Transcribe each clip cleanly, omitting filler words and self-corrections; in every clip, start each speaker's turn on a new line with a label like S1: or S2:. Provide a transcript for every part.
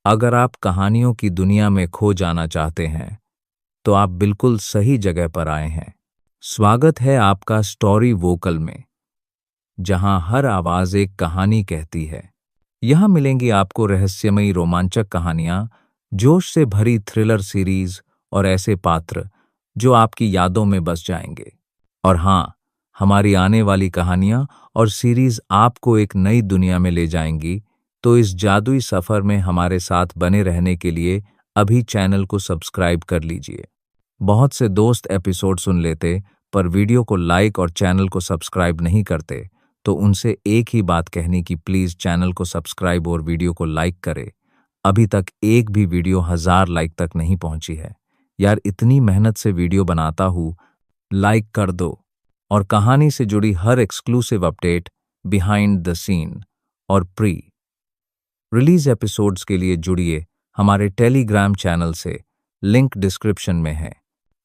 S1: अगर आप कहानियों की दुनिया में खो जाना चाहते हैं, तो आप बिल्कुल सही जगह पर आए हैं। स्वागत है आपका स्टोरी वोकल में, जहां हर आवाज एक कहानी कहती है। यहां मिलेंगी आपको रहस्यमयी रोमांचक कहानियां, जोश से भरी थ्रिलर सीरीज और ऐसे पात्र जो आपकी यादों में बस जाएंगे। और हाँ, हमारी आने वाली कहानियां और सीरीज आपको एक नई दुनिया में ले जाएंगी। तो इस जादुई सफर में हमारे साथ बने रहने के लिए अभी चैनल को सब्सक्राइब कर लीजिए। बहुत से दोस्त एपिसोड सुन लेते पर वीडियो को लाइक और चैनल को सब्सक्राइब नहीं करते, तो उनसे एक ही बात कहनी कि प्लीज चैनल को सब्सक्राइब और वीडियो को लाइक करें। अभी तक एक भी वीडियो 1000 लाइक तक नहीं पहुंची है। यार, इतनी मेहनत से वीडियो बनाता हूँ, लाइक कर दो। और कहानी से जुड़ी हर exclusive update, behind the scene और प्री रिलीज एपिसोड्स के लिए जुड़िए हमारे टेलीग्राम चैनल से, लिंक डिस्क्रिप्शन में है।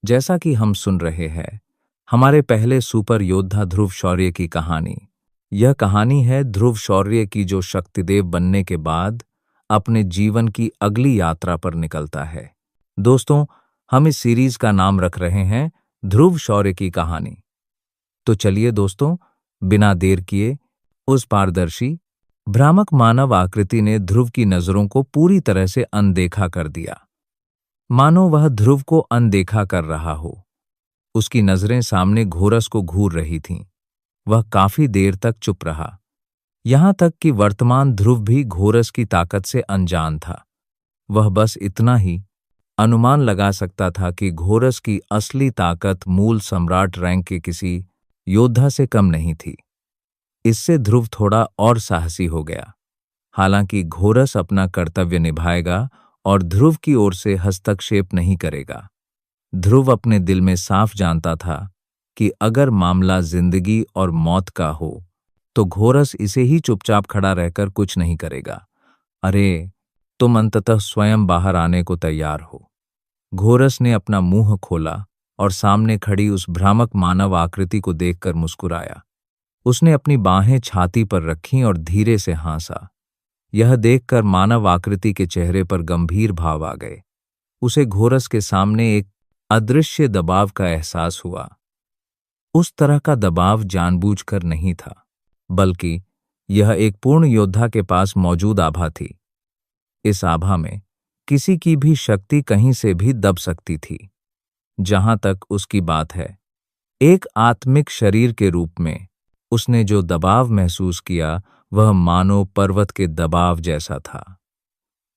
S1: जैसा कि हम सुन रहे हैं हमारे पहले सुपर योद्धा ध्रुव शौर्य की कहानी। यह कहानी है ध्रुव शौर्य की, जो शक्तिदेव बनने के बाद अपने जीवन की अगली यात्रा पर निकलता है। दोस्तों, हम इस सीरीज का नाम रख रहे हैं ध्रुव शौर्य की कहानी। तो चलिए दोस्तों, बिना देर किए उस पारदर्शी भ्रामक मानव आकृति ने ध्रुव की नजरों को पूरी तरह से अनदेखा कर दिया, मानो वह ध्रुव को अनदेखा कर रहा हो। उसकी नजरें सामने घोरस को घूर रही थीं। वह काफी देर तक चुप रहा, यहां तक कि वर्तमान ध्रुव भी घोरस की ताकत से अनजान था। वह बस इतना ही अनुमान लगा सकता था कि घोरस की असली ताकत मूल सम्राट रैंक के किसी योद्धा से कम नहीं थी। इससे ध्रुव थोड़ा और साहसी हो गया। हालांकि घोरस अपना कर्तव्य निभाएगा और ध्रुव की ओर से हस्तक्षेप नहीं करेगा। ध्रुव अपने दिल में साफ जानता था कि अगर मामला जिंदगी और मौत का हो, तो घोरस इसे ही चुपचाप खड़ा रहकर कुछ नहीं करेगा। अरे, तुम अंततः स्वयं बाहर आने को तैयार हो। घोरस ने अपना मुंह खोला और सामने खड़ी उस भ्रामक मानव आकृति को देखकर मुस्कुराया। उसने अपनी बाहें छाती पर रखीं और धीरे से हंसा। यह देखकर मानव आकृति के चेहरे पर गंभीर भाव आ गए। उसे घोरस के सामने एक अदृश्य दबाव का एहसास हुआ। उस तरह का दबाव जानबूझकर नहीं था, बल्कि यह एक पूर्ण योद्धा के पास मौजूद आभा थी। इस आभा में किसी की भी शक्ति कहीं से भी दब सकती थी। जहां तक उसकी बात है, एक आत्मिक शरीर के रूप में उसने जो दबाव महसूस किया, वह मानो पर्वत के दबाव जैसा था।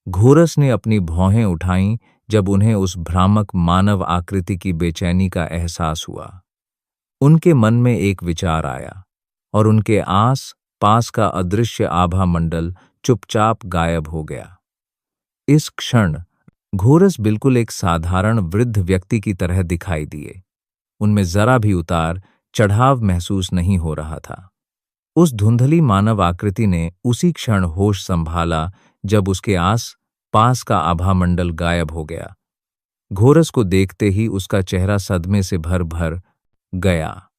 S1: घोरस ने अपनी भौहें उठाईं जब उन्हें उस भ्रामक मानव आकृति की बेचैनी का एहसास हुआ। उनके मन में एक विचार आया और उनके आस पास का अदृश्य आभा मंडल चुपचाप गायब हो गया। इस क्षण घोरस बिल्कुल एक साधारण वृद्ध व्यक्ति की तरह दिखाई दिए। उनमें जरा भी उतार चढ़ाव महसूस नहीं हो रहा था। उस धुंधली मानव आकृति ने उसी क्षण होश संभाला जब उसके आस पास का आभामंडल गायब हो गया। घोरस को देखते ही उसका चेहरा सदमे से भर भर गया।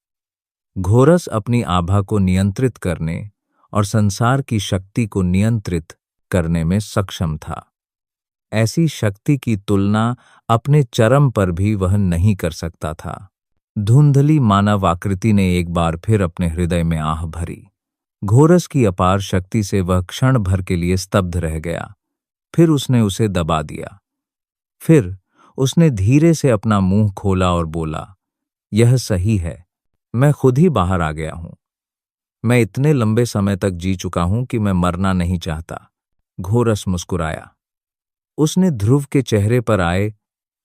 S1: घोरस अपनी आभा को नियंत्रित करने और संसार की शक्ति को नियंत्रित करने में सक्षम था। ऐसी शक्ति की तुलना अपने चरम पर भी वह नहीं कर सकता था। धुंधली मानव आकृति ने एक बार फिर अपने हृदय में आह भरी। घोरस की अपार शक्ति से वह क्षण भर के लिए स्तब्ध रह गया। फिर उसने उसे दबा दिया। फिर उसने धीरे से अपना मुंह खोला और बोला, यह सही है, मैं खुद ही बाहर आ गया हूं। मैं इतने लंबे समय तक जी चुका हूं कि मैं मरना नहीं चाहता। घोरस मुस्कुराया। उसने ध्रुव के चेहरे पर आए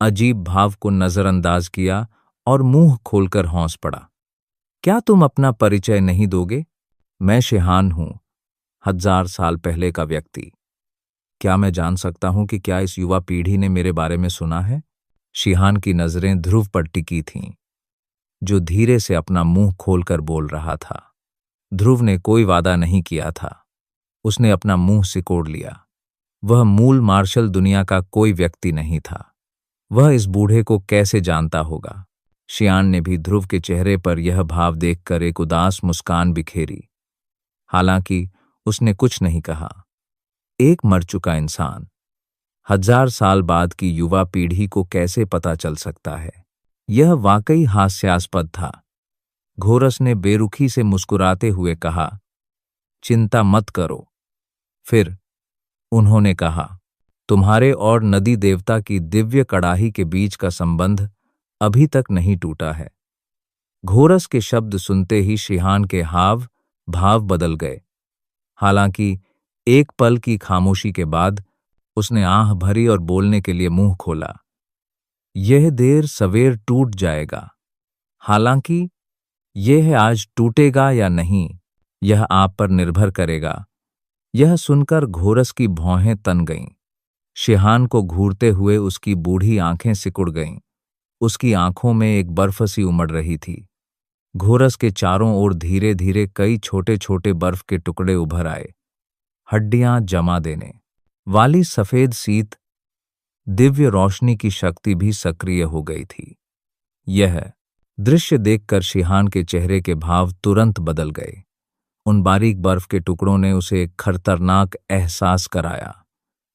S1: अजीब भाव को नजरअंदाज किया और मुंह खोलकर हौंस पड़ा। क्या तुम अपना परिचय नहीं दोगे? मैं शिहान हूं, 1000 साल पहले का व्यक्ति। क्या मैं जान सकता हूं कि क्या इस युवा पीढ़ी ने मेरे बारे में सुना है? शिहान की नजरें ध्रुव पर टिकी थीं, जो धीरे से अपना मुंह खोलकर बोल रहा था। ध्रुव ने कोई वादा नहीं किया था। उसने अपना मुंह सिकोड़ लिया। वह मूल मार्शल दुनिया का कोई व्यक्ति नहीं था। वह इस बूढ़े को कैसे जानता होगा? शियान ने भी ध्रुव के चेहरे पर यह भाव देखकर एक उदास मुस्कान बिखेरी। हालांकि उसने कुछ नहीं कहा। एक मर चुका इंसान 1000 साल बाद की युवा पीढ़ी को कैसे पता चल सकता है? यह वाकई हास्यास्पद था। घोरस ने बेरुखी से मुस्कुराते हुए कहा, चिंता मत करो। फिर उन्होंने कहा, तुम्हारे और नदी देवता की दिव्य कड़ाही के बीच का संबंध अभी तक नहीं टूटा है। घोरस के शब्द सुनते ही शिहान के हाव भाव बदल गए। हालांकि एक पल की खामोशी के बाद उसने आह भरी और बोलने के लिए मुंह खोला। यह देर सवेर टूट जाएगा। हालांकि यह आज टूटेगा या नहीं, यह आप पर निर्भर करेगा। यह सुनकर घोरस की भौहें तन गईं। शिहान को घूरते हुए उसकी बूढ़ी आंखें सिकुड़ गईं। उसकी आंखों में एक बर्फ सी उमड़ रही थी। घोरस के चारों ओर धीरे धीरे कई छोटे छोटे बर्फ के टुकड़े उभर आए। हड्डियां जमा देने वाली सफेद सीत, दिव्य रोशनी की शक्ति भी सक्रिय हो गई थी। यह दृश्य देखकर शिहान के चेहरे के भाव तुरंत बदल गए। उन बारीक बर्फ के टुकड़ों ने उसे एक खतरनाक एहसास कराया।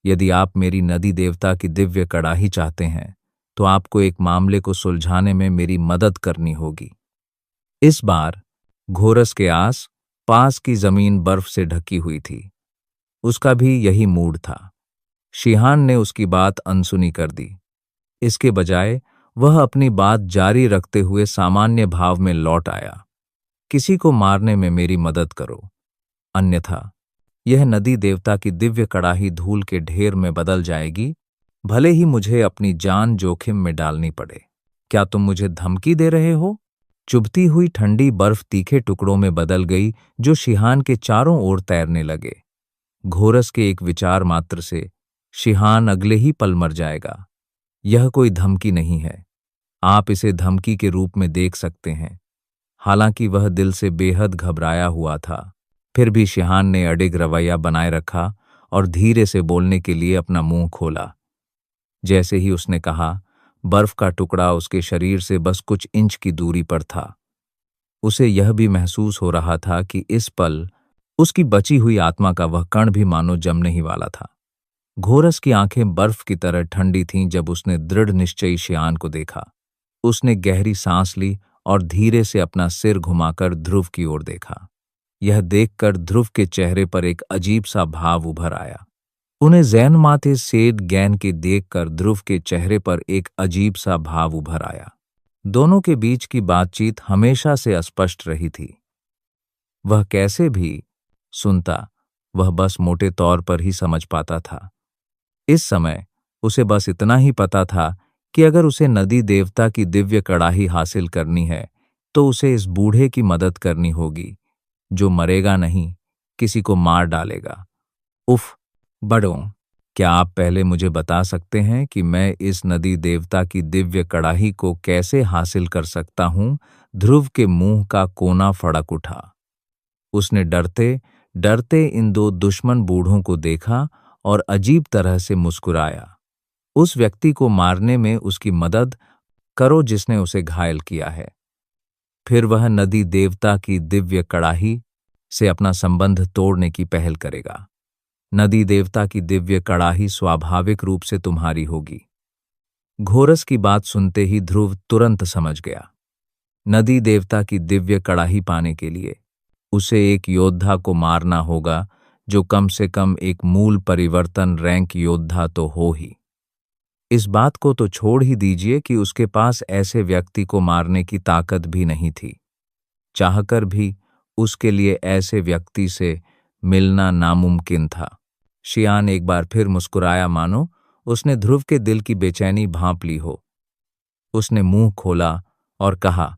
S1: यदि आप मेरी नदी देवता की दिव्य कड़ाही चाहते हैं, तो आपको एक मामले को सुलझाने में मेरी मदद करनी होगी। इस बार घोरस के आस पास की जमीन बर्फ से ढकी हुई थी। उसका भी यही मूड था। शिहान ने उसकी बात अनसुनी कर दी। इसके बजाय वह अपनी बात जारी रखते हुए सामान्य भाव में लौट आया। किसी को मारने में मेरी मदद करो, अन्यथा यह नदी देवता की दिव्य कड़ाही धूल के ढेर में बदल जाएगी, भले ही मुझे अपनी जान जोखिम में डालनी पड़े। क्या तुम मुझे धमकी दे रहे हो? चुभती हुई ठंडी बर्फ तीखे टुकड़ों में बदल गई जो शिहान के चारों ओर तैरने लगे। घोरस के एक विचार मात्र से शिहान अगले ही पल मर जाएगा। यह कोई धमकी नहीं है। आप इसे धमकी के रूप में देख सकते हैं। हालांकि वह दिल से बेहद घबराया हुआ था, फिर भी शिहान ने अडिग रवैया बनाए रखा और धीरे से बोलने के लिए अपना मुंह खोला। जैसे ही उसने कहा, बर्फ का टुकड़ा उसके शरीर से बस कुछ इंच की दूरी पर था। उसे यह भी महसूस हो रहा था कि इस पल उसकी बची हुई आत्मा का वह कण भी मानो जमने ही वाला था। घोरस की आंखें बर्फ की तरह ठंडी थीं जब उसने दृढ़ निश्चयी शियान को देखा। उसने गहरी सांस ली और धीरे से अपना सिर घुमाकर ध्रुव की ओर देखा। यह देखकर ध्रुव के चेहरे पर एक अजीब सा भाव उभर आया। उन्हें जैन माथे सेड गैन के देखकर ध्रुव के चेहरे पर एक अजीब सा भाव उभर आया। दोनों के बीच की बातचीत हमेशा से अस्पष्ट रही थी। वह कैसे भी सुनता, वह बस मोटे तौर पर ही समझ पाता था। इस समय उसे बस इतना ही पता था कि अगर उसे नदी देवता की दिव्य कड़ाही हासिल करनी है, तो उसे इस बूढ़े की मदद करनी होगी, जो मरेगा नहीं, किसी को मार डालेगा। उफ, बड़ों, क्या आप पहले मुझे बता सकते हैं कि मैं इस नदी देवता की दिव्य कड़ाही को कैसे हासिल कर सकता हूं? ध्रुव के मुंह का कोना फड़क उठा। उसने डरते डरते इन दो दुश्मन बूढ़ों को देखा और अजीब तरह से मुस्कुराया। उस व्यक्ति को मारने में उसकी मदद करो जिसने उसे घायल किया है। फिर वह नदी देवता की दिव्य कड़ाही से अपना संबंध तोड़ने की पहल करेगा। नदी देवता की दिव्य कड़ाही स्वाभाविक रूप से तुम्हारी होगी। घोरस की बात सुनते ही ध्रुव तुरंत समझ गया। नदी देवता की दिव्य कड़ाही पाने के लिए उसे एक योद्धा को मारना होगा, जो कम से कम एक मूल परिवर्तन रैंक योद्धा तो हो ही। इस बात को तो छोड़ ही दीजिए कि उसके पास ऐसे व्यक्ति को मारने की ताकत भी नहीं थी। चाहकर भी उसके लिए ऐसे व्यक्ति से मिलना नामुमकिन था। शियान एक बार फिर मुस्कुराया, मानो उसने ध्रुव के दिल की बेचैनी भांप ली हो। उसने मुंह खोला और कहा,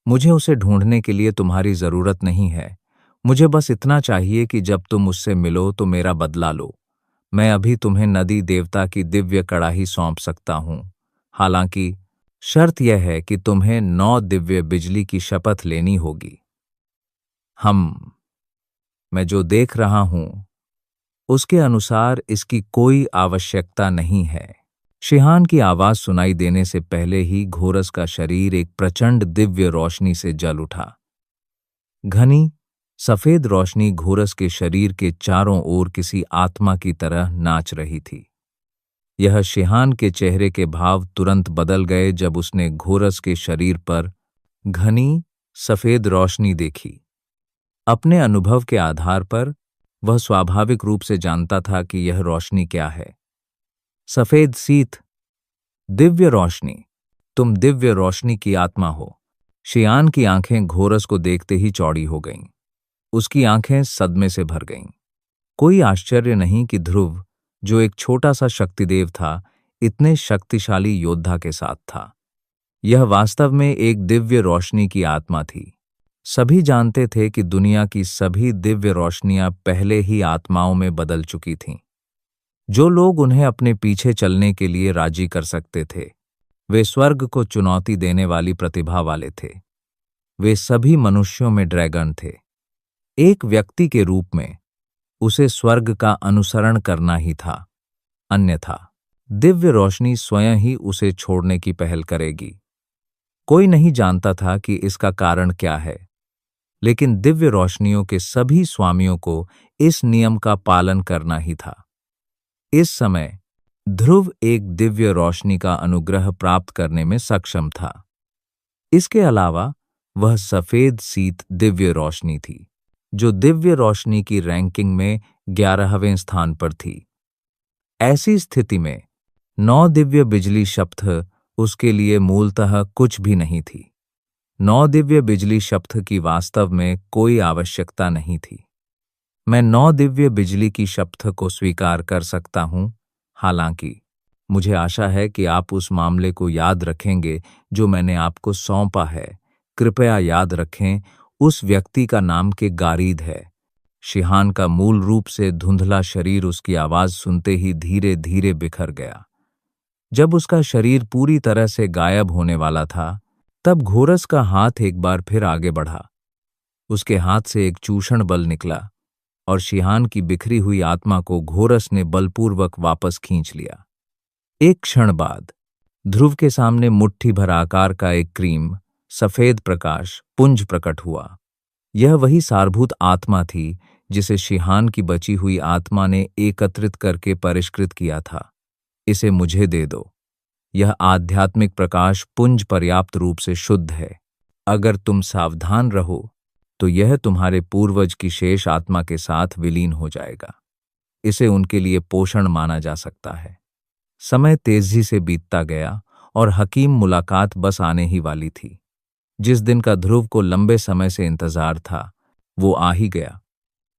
S1: मुझे उसे ढूंढने के लिए तुम्हारी जरूरत नहीं है। मुझे बस इतना चाहिए कि जब तुम उससे मिलो तो मेरा बदला लो। मैं अभी तुम्हें नदी देवता की दिव्य कड़ाही सौंप सकता हूं। हालांकि शर्त यह है कि तुम्हें 9 दिव्य बिजली की शपथ लेनी होगी। मैं जो देख रहा हूं उसके अनुसार इसकी कोई आवश्यकता नहीं है। शिहान की आवाज सुनाई देने से पहले ही घोरस का शरीर एक प्रचंड दिव्य रोशनी से जल उठा। घनी सफेद रोशनी घोरस के शरीर के चारों ओर किसी आत्मा की तरह नाच रही थी। यह शिहान के चेहरे के भाव तुरंत बदल गए जब उसने घोरस के शरीर पर घनी सफेद रोशनी देखी। अपने अनुभव के आधार पर वह स्वाभाविक रूप से जानता था कि यह रोशनी क्या है। सफेद सीत, दिव्य रोशनी। तुम दिव्य रोशनी की आत्मा हो। शियान की आंखें घोरस को देखते ही चौड़ी हो गईं। उसकी आंखें सदमे से भर गईं। कोई आश्चर्य नहीं कि ध्रुव, जो एक छोटा सा शक्तिदेव था, इतने शक्तिशाली योद्धा के साथ था। यह वास्तव में एक दिव्य रोशनी की आत्मा थी। सभी जानते थे कि दुनिया की सभी दिव्य रोशनियां पहले ही आत्माओं में बदल चुकी थीं। जो लोग उन्हें अपने पीछे चलने के लिए राजी कर सकते थे, वे स्वर्ग को चुनौती देने वाली प्रतिभा वाले थे। वे सभी मनुष्यों में ड्रैगन थे। एक व्यक्ति के रूप में उसे स्वर्ग का अनुसरण करना ही था, अन्यथा दिव्य रोशनी स्वयं ही उसे छोड़ने की पहल करेगी। कोई नहीं जानता था कि इसका कारण क्या है, लेकिन दिव्य रोशनियों के सभी स्वामियों को इस नियम का पालन करना ही था। इस समय ध्रुव एक दिव्य रोशनी का अनुग्रह प्राप्त करने में सक्षम था। इसके अलावा वह सफेद सीत दिव्य रोशनी थी, जो दिव्य रोशनी की रैंकिंग में 11वें स्थान पर थी। ऐसी स्थिति में 9 दिव्य बिजली शपथ उसके लिए मूलतः कुछ भी नहीं थी। 9 दिव्य बिजली शपथ की वास्तव में कोई आवश्यकता नहीं थी। मैं 9 दिव्य बिजली की शपथ को स्वीकार कर सकता हूं, हालांकि मुझे आशा है कि आप उस मामले को याद रखेंगे जो मैंने आपको सौंपा है। कृपया याद रखें, उस व्यक्ति का नाम के गारीद है। शिहान का मूल रूप से धुंधला शरीर उसकी आवाज सुनते ही धीरे धीरे बिखर गया। जब उसका शरीर पूरी तरह से गायब होने वाला था, तब घोरस का हाथ एक बार फिर आगे बढ़ा। उसके हाथ से एक चूषण बल निकला और शिहान की बिखरी हुई आत्मा को घोरस ने बलपूर्वक वापस खींच लिया। एक क्षण बाद ध्रुव के सामने मुट्ठी भर आकार का एक क्रीम सफेद प्रकाश पुंज प्रकट हुआ। यह वही सारभूत आत्मा थी जिसे शिहान की बची हुई आत्मा ने एकत्रित करके परिष्कृत किया था। इसे मुझे दे दो। यह आध्यात्मिक प्रकाश पुंज पर्याप्त रूप से शुद्ध है। अगर तुम सावधान रहो तो यह तुम्हारे पूर्वज की शेष आत्मा के साथ विलीन हो जाएगा। इसे उनके लिए पोषण माना जा सकता है। समय तेजी से बीतता गया और हकीम मुलाकात बस आने ही वाली थी। जिस दिन का ध्रुव को लंबे समय से इंतजार था, वो आ ही गया।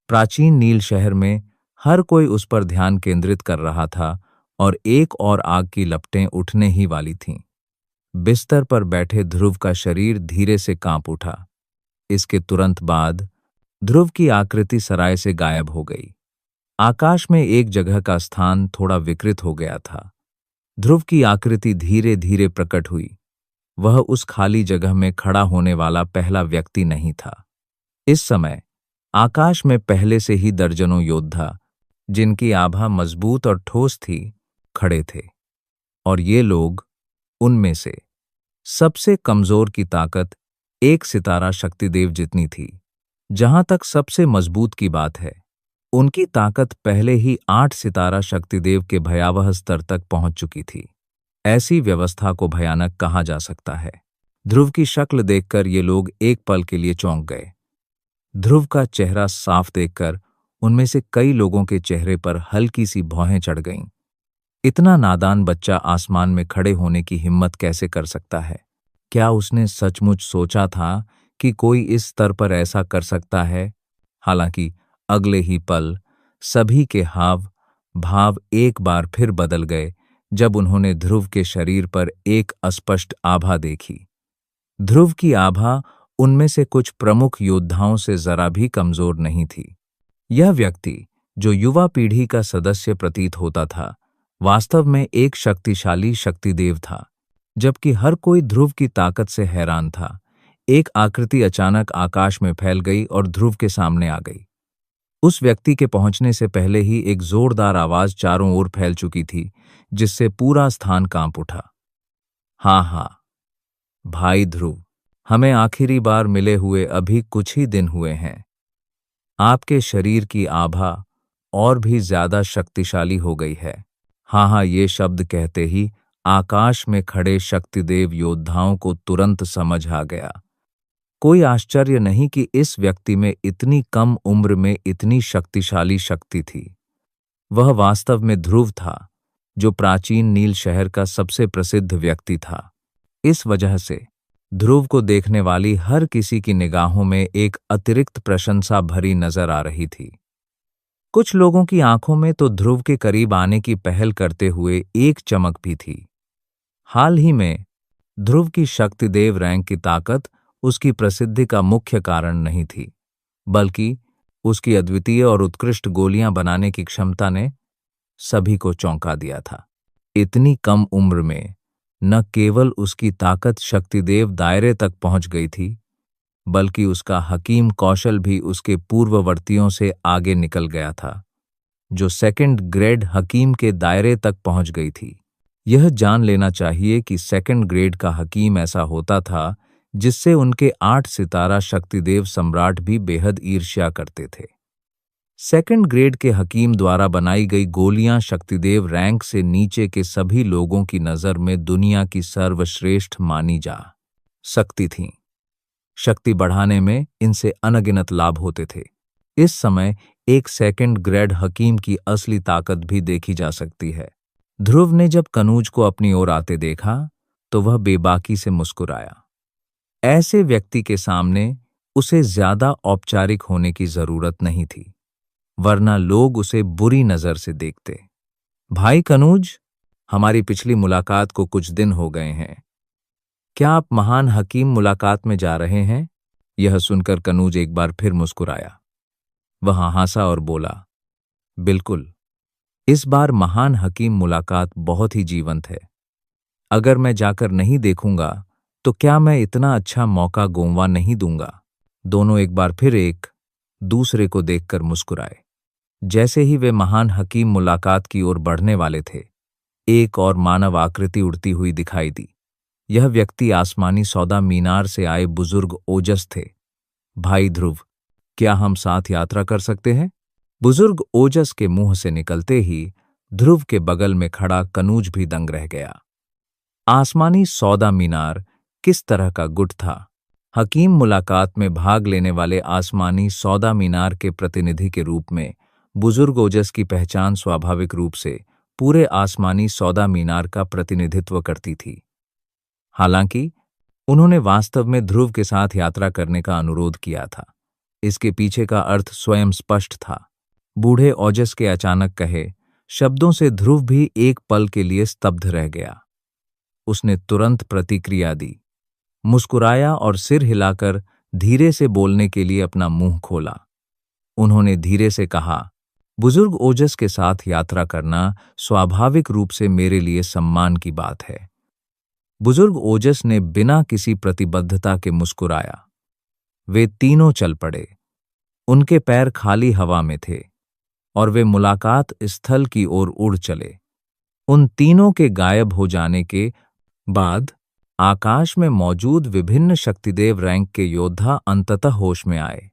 S1: प्राचीन नील शहर में हर कोई उस पर ध्यान केंद्रित कर रहा था और एक और आग की लपटें उठने ही वाली थीं। बिस्तर पर बैठे ध्रुव का शरीर धीरे से कांप उठा। इसके तुरंत बाद ध्रुव की आकृति सराय से गायब हो गई। आकाश में एक जगह का स्थान थोड़ा विकृत हो गया था। ध्रुव की आकृति धीरे धीरे प्रकट हुई। वह उस खाली जगह में खड़ा होने वाला पहला व्यक्ति नहीं था। इस समय आकाश में पहले से ही दर्जनों योद्धा, जिनकी आभा मजबूत और ठोस थी, खड़े थे। और ये लोग, उनमें से सबसे कमजोर की ताकत एक सितारा शक्तिदेव जितनी थी। जहां तक सबसे मजबूत की बात है, उनकी ताकत पहले ही 8 सितारा शक्तिदेव के भयावह स्तर तक पहुंच चुकी थी। ऐसी व्यवस्था को भयानक कहा जा सकता है। ध्रुव की शक्ल देखकर ये लोग एक पल के लिए चौंक गए। ध्रुव का चेहरा साफ देखकर उनमें से कई लोगों के चेहरे पर हल्की सी भौहें चढ़ गईं। इतना नादान बच्चा आसमान में खड़े होने की हिम्मत कैसे कर सकता है? क्या उसने सचमुच सोचा था कि कोई इस स्तर पर ऐसा कर सकता है? हालांकि अगले ही पल सभी के हाव भाव एक बार फिर बदल गए जब उन्होंने ध्रुव के शरीर पर एक अस्पष्ट आभा देखी। ध्रुव की आभा उनमें से कुछ प्रमुख योद्धाओं से जरा भी कमजोर नहीं थी। यह व्यक्ति, जो युवा पीढ़ी का सदस्य प्रतीत होता था, वास्तव में एक शक्तिशाली शक्तिदेव था। जबकि हर कोई ध्रुव की ताकत से हैरान था, एक आकृति अचानक आकाश में फैल गई और ध्रुव के सामने आ गई। उस व्यक्ति के पहुंचने से पहले ही एक जोरदार आवाज चारों ओर फैल चुकी थी, जिससे पूरा स्थान कांप उठा। हाँ, भाई ध्रुव, हमें आखिरी बार मिले हुए अभी कुछ ही दिन हुए हैं। आपके शरीर की आभा और भी ज्यादा शक्तिशाली हो गई है। हाँ हाँ, ये शब्द कहते ही आकाश में खड़े शक्तिदेव योद्धाओं को तुरंत समझ आ गया। कोई आश्चर्य नहीं कि इस व्यक्ति में इतनी कम उम्र में इतनी शक्तिशाली शक्ति थी। वह वास्तव में ध्रुव था, जो प्राचीन नील शहर का सबसे प्रसिद्ध व्यक्ति था। इस वजह से ध्रुव को देखने वाली हर किसी की निगाहों में एक अतिरिक्त प्रशंसा भरी नजर आ रही थी। कुछ लोगों की आंखों में तो ध्रुव के करीब आने की पहल करते हुए एक चमक भी थी। हाल ही में ध्रुव की शक्तिदेव रैंक की ताकत उसकी प्रसिद्धि का मुख्य कारण नहीं थी, बल्कि उसकी अद्वितीय और उत्कृष्ट गोलियां बनाने की क्षमता ने सभी को चौंका दिया था। इतनी कम उम्र में न केवल उसकी ताकत शक्तिदेव दायरे तक पहुंच गई थी, बल्कि उसका हकीम कौशल भी उसके पूर्ववर्तियों से आगे निकल गया था, जो सेकंड ग्रेड हकीम के दायरे तक पहुंच गई थी। यह जान लेना चाहिए कि सेकंड ग्रेड का हकीम ऐसा होता था जिससे उनके 8 सितारा शक्तिदेव सम्राट भी बेहद ईर्ष्या करते थे। सेकंड ग्रेड के हकीम द्वारा बनाई गई गोलियां शक्तिदेव रैंक से नीचे के सभी लोगों की नज़र में दुनिया की सर्वश्रेष्ठ मानी जा सकती थीं। शक्ति बढ़ाने में इनसे अनगिनत लाभ होते थे। इस समय एक सेकंड ग्रेड हकीम की असली ताकत भी देखी जा सकती है। ध्रुव ने जब कनूज को अपनी ओर आते देखा तो वह बेबाकी से मुस्कुराया। ऐसे व्यक्ति के सामने उसे ज्यादा औपचारिक होने की जरूरत नहीं थी, वरना लोग उसे बुरी नजर से देखते। भाई कनूज, हमारी पिछली मुलाकात को कुछ दिन हो गए हैं। क्या आप महान हकीम मुलाकात में जा रहे हैं? यह सुनकर कनूज एक बार फिर मुस्कुराया। वह हंसा और बोला, बिल्कुल, इस बार महान हकीम मुलाकात बहुत ही जीवंत है। अगर मैं जाकर नहीं देखूंगा तो क्या मैं इतना अच्छा मौका गोंवा नहीं दूंगा। दोनों एक बार फिर एक दूसरे को देखकर मुस्कुराए। जैसे ही वे महान हकीम मुलाकात की ओर बढ़ने वाले थे, एक और मानव आकृति उड़ती हुई दिखाई दी। यह व्यक्ति आसमानी सौदा मीनार से आए बुजुर्ग ओजस थे। भाई ध्रुव, क्या हम साथ यात्रा कर सकते हैं? बुजुर्ग ओजस के मुंह से निकलते ही ध्रुव के बगल में खड़ा कनूज भी दंग रह गया। आसमानी सौदा मीनार किस तरह का गुट था? हकीम मुलाकात में भाग लेने वाले आसमानी सौदा मीनार के प्रतिनिधि के रूप में बुजुर्ग ओजस की पहचान स्वाभाविक रूप से पूरे आसमानी सौदा मीनार का प्रतिनिधित्व करती थी। हालांकि उन्होंने वास्तव में ध्रुव के साथ यात्रा करने का अनुरोध किया था। इसके पीछे का अर्थ स्वयं स्पष्ट था। बूढ़े ओजस के अचानक कहे शब्दों से ध्रुव भी एक पल के लिए स्तब्ध रह गया। उसने तुरंत प्रतिक्रिया दी, मुस्कुराया और सिर हिलाकर धीरे से बोलने के लिए अपना मुंह खोला। उन्होंने धीरे से कहा, बुजुर्ग ओजस के साथ यात्रा करना स्वाभाविक रूप से मेरे लिए सम्मान की बात है। बुजुर्ग ओजस ने बिना किसी प्रतिबद्धता के मुस्कुराया। वे तीनों चल पड़े। उनके पैर खाली हवा में थे और वे मुलाकात स्थल की ओर उड़ चले। उन तीनों के गायब हो जाने के बाद आकाश में मौजूद विभिन्न शक्तिदेव रैंक के योद्धा अंततः होश में आए।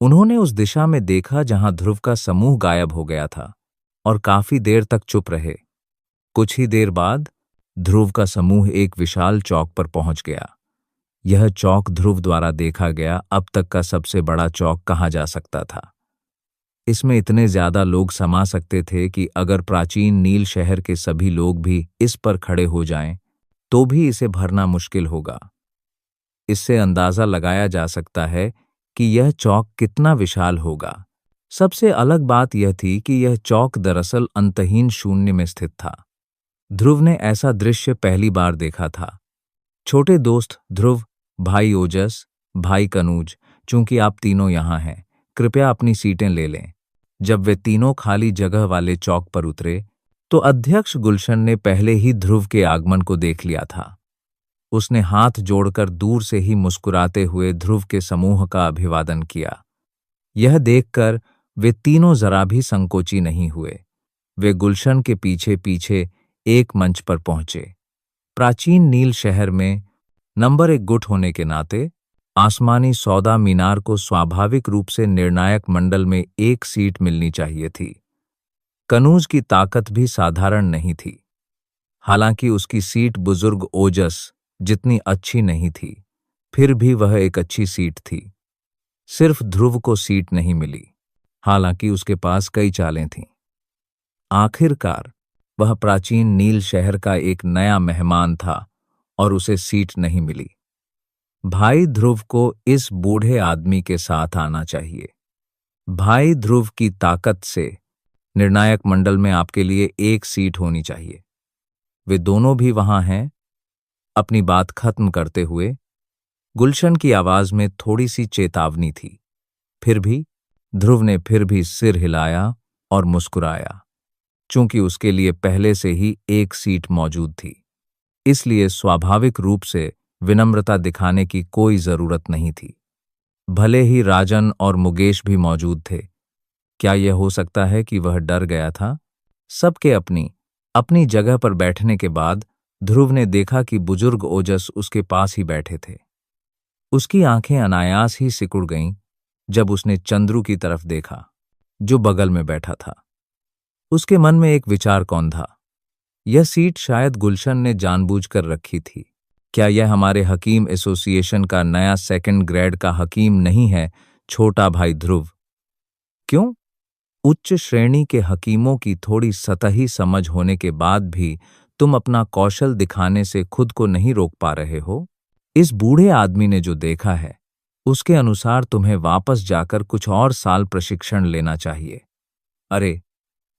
S1: उन्होंने उस दिशा में देखा जहां ध्रुव का समूह गायब हो गया था और काफी देर तक चुप रहे। कुछ ही देर बाद ध्रुव का समूह एक विशाल चौक पर पहुंच गया। यह चौक ध्रुव द्वारा देखा गया अब तक का सबसे बड़ा चौक कहा जा सकता था। इसमें इतने ज्यादा लोग समा सकते थे कि अगर प्राचीन नील शहर के सभी लोग भी इस पर खड़े हो जाएं, तो भी इसे भरना मुश्किल होगा। इससे अंदाजा लगाया जा सकता है कि यह चौक कितना विशाल होगा। सबसे अलग बात यह थी कि यह चौक दरअसल अंतहीन शून्य में स्थित था। ध्रुव ने ऐसा दृश्य पहली बार देखा था। छोटे दोस्त ध्रुव, भाई ओजस, भाई कनूज, चूंकि आप तीनों यहां हैं, कृपया अपनी सीटें ले लें। जब वे तीनों खाली जगह वाले चौक पर उतरे तो अध्यक्ष गुलशन ने पहले ही ध्रुव के आगमन को देख लिया था। उसने हाथ जोड़कर दूर से ही मुस्कुराते हुए ध्रुव के समूह का अभिवादन किया। यह देखकर वे तीनों जरा भी संकोची नहीं हुए। वे गुलशन के पीछे पीछे एक मंच पर पहुंचे। प्राचीन नील शहर में नंबर 1 गुट होने के नाते आसमानी सौदा मीनार को स्वाभाविक रूप से निर्णायक मंडल में एक सीट मिलनी चाहिए थी। कनूज की ताकत भी साधारण नहीं थी। हालांकि उसकी सीट बुजुर्ग ओजस जितनी अच्छी नहीं थी, फिर भी वह एक अच्छी सीट थी। सिर्फ ध्रुव को सीट नहीं मिली, हालांकि उसके पास कई चालें थीं। आखिरकार वह प्राचीन नील शहर का एक नया मेहमान था और उसे सीट नहीं मिली। भाई ध्रुव को इस बूढ़े आदमी के साथ आना चाहिए। भाई ध्रुव की ताकत से निर्णायक मंडल में आपके लिए एक सीट होनी चाहिए। वे दोनों भी वहां हैं। अपनी बात खत्म करते हुए गुलशन की आवाज में थोड़ी सी चेतावनी थी। फिर भी ध्रुव ने फिर भी सिर हिलाया और मुस्कुराया। चूंकि उसके लिए पहले से ही एक सीट मौजूद थी, इसलिए स्वाभाविक रूप से विनम्रता दिखाने की कोई जरूरत नहीं थी। भले ही राजन और मुकेश भी मौजूद थे, क्या यह हो सकता है कि वह डर गया था? सबके अपनी अपनी जगह पर बैठने के बाद ध्रुव ने देखा कि बुजुर्ग ओजस उसके पास ही बैठे थे। उसकी आंखें अनायास ही सिकुड़ गईं जब उसने चंद्रू की तरफ देखा, जो बगल में बैठा था। उसके मन में एक विचार कौन था। यह सीट शायद गुलशन ने जानबूझकर रखी थी। क्या यह हमारे हकीम एसोसिएशन का नया सेकंड ग्रेड का हकीम नहीं है, छोटा भाई ध्रुव? क्यों? उच्च श्रेणी के हकीमों की थोड़ी सतही समझ होने के बाद भी तुम अपना कौशल दिखाने से खुद को नहीं रोक पा रहे हो? इस बूढ़े आदमी ने जो देखा है, उसके अनुसार तुम्हें वापस जाकर कुछ और साल प्रशिक्षण लेना चाहिए। अरे,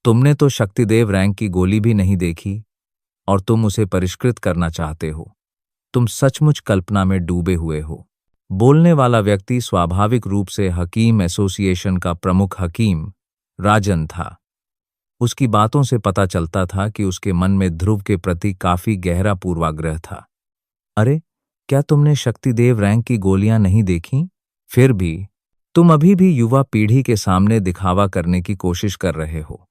S1: तुमने तो शक्तिदेव रैंक की गोली भी नहीं देखी और तुम उसे परिष्कृत करना चाहते हो। तुम सचमुच कल्पना में डूबे हुए हो। बोलने वाला व्यक्ति स्वाभाविक रूप से हकीम एसोसिएशन का प्रमुख हकीम राजन था। उसकी बातों से पता चलता था कि उसके मन में ध्रुव के प्रति काफी गहरा पूर्वाग्रह था। अरे, क्या तुमने शक्तिदेव रैंक की गोलियां नहीं देखीं? फिर भी तुम अभी भी युवा पीढ़ी के सामने दिखावा करने की कोशिश कर रहे हो।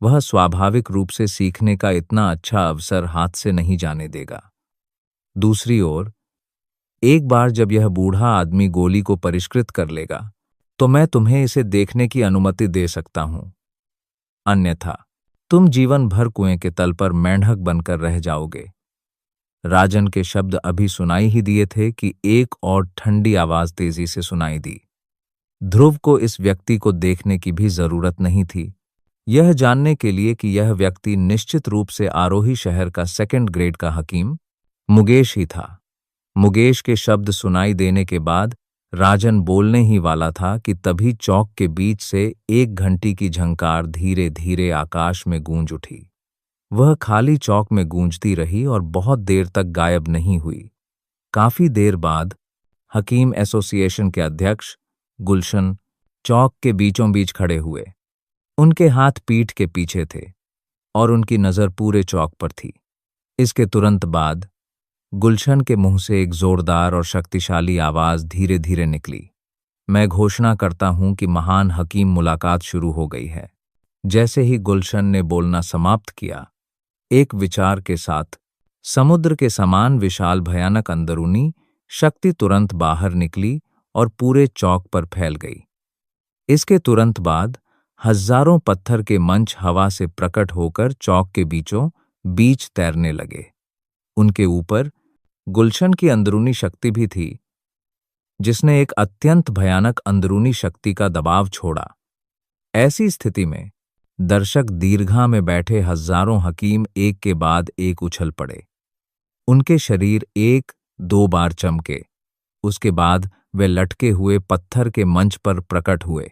S1: वह स्वाभाविक रूप से सीखने का इतना अच्छा अवसर हाथ से नहीं जाने देगा। दूसरी ओर, एक बार जब यह बूढ़ा आदमी गोली को परिष्कृत कर लेगा, तो मैं तुम्हें इसे देखने की अनुमति दे सकता हूं। अन्यथा तुम जीवन भर कुएं के तल पर मेंढक बनकर रह जाओगे। राजन के शब्द अभी सुनाई ही दिए थे कि एक और ठंडी आवाज तेजी से सुनाई दी। ध्रुव को इस व्यक्ति को देखने की भी जरूरत नहीं थी, यह जानने के लिए कि यह व्यक्ति निश्चित रूप से आरोही शहर का सेकंड ग्रेड का हकीम मुकेश ही था। मुकेश के शब्द सुनाई देने के बाद राजन बोलने ही वाला था कि तभी चौक के बीच से एक घंटी की झंकार धीरे धीरे आकाश में गूंज उठी। वह खाली चौक में गूंजती रही और बहुत देर तक गायब नहीं हुई। काफी देर बाद हकीम एसोसिएशन के अध्यक्ष गुलशन चौक के बीचों बीच खड़े हुए। उनके हाथ पीठ के पीछे थे और उनकी नजर पूरे चौक पर थी। इसके तुरंत बाद गुलशन के मुंह से एक जोरदार और शक्तिशाली आवाज धीरे धीरे निकली। मैं घोषणा करता हूं कि महान हकीम मुलाकात शुरू हो गई है। जैसे ही गुलशन ने बोलना समाप्त किया, एक विचार के साथ समुद्र के समान विशाल भयानक अंदरूनी शक्ति तुरंत बाहर निकली और पूरे चौक पर फैल गई। इसके तुरंत बाद हजारों पत्थर के मंच हवा से प्रकट होकर चौक के बीचों बीच तैरने लगे। उनके ऊपर गुलशन की अंदरूनी शक्ति भी थी, जिसने एक अत्यंत भयानक अंदरूनी शक्ति का दबाव छोड़ा। ऐसी स्थिति में दर्शक दीर्घा में बैठे हजारों हकीम एक के बाद एक उछल पड़े। उनके शरीर एक दो बार चमके, उसके बाद वे लटके हुए पत्थर के मंच पर प्रकट हुए।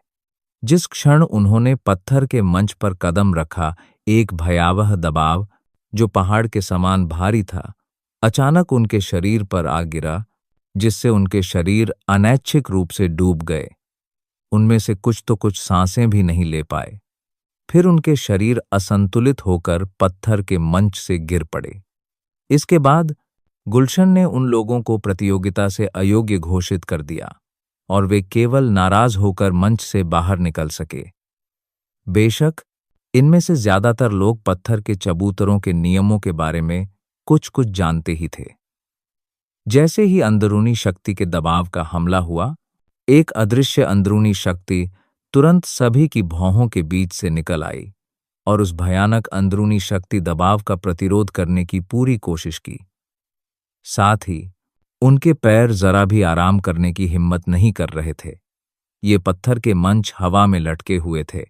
S1: जिस क्षण उन्होंने पत्थर के मंच पर कदम रखा, एक भयावह दबाव जो पहाड़ के समान भारी था, अचानक उनके शरीर पर आ गिरा, जिससे उनके शरीर अनैच्छिक रूप से डूब गए। उनमें से कुछ तो कुछ सांसें भी नहीं ले पाए। फिर उनके शरीर असंतुलित होकर पत्थर के मंच से गिर पड़े। इसके बाद गुलशन ने उन लोगों को प्रतियोगिता से अयोग्य घोषित कर दिया और वे केवल नाराज होकर मंच से बाहर निकल सके। बेशक इनमें से ज्यादातर लोग पत्थर के चबूतरों के नियमों के बारे में कुछ कुछ जानते ही थे। जैसे ही अंदरूनी शक्ति के दबाव का हमला हुआ, एक अदृश्य अंदरूनी शक्ति तुरंत सभी की भौहों के बीच से निकल आई और उस भयानक अंदरूनी शक्ति दबाव का प्रतिरोध करने की पूरी कोशिश की। साथ ही उनके पैर जरा भी आराम करने की हिम्मत नहीं कर रहे थे। ये पत्थर के मंच हवा में लटके हुए थे,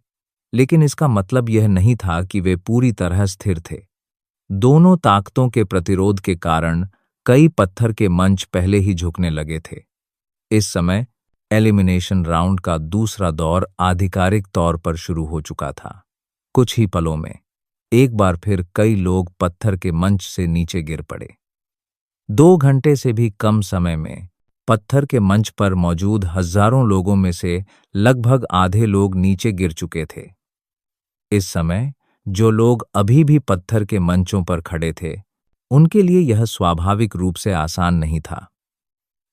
S1: लेकिन इसका मतलब यह नहीं था कि वे पूरी तरह स्थिर थे। दोनों ताकतों के प्रतिरोध के कारण कई पत्थर के मंच पहले ही झुकने लगे थे। इस समय एलिमिनेशन राउंड का दूसरा दौर आधिकारिक तौर पर शुरू हो चुका था। कुछ ही पलों में एक बार फिर कई लोग पत्थर के मंच से नीचे गिर पड़े। 2 घंटे से भी कम समय में पत्थर के मंच पर मौजूद हजारों लोगों में से लगभग आधे लोग नीचे गिर चुके थे। इस समय जो लोग अभी भी पत्थर के मंचों पर खड़े थे, उनके लिए यह स्वाभाविक रूप से आसान नहीं था।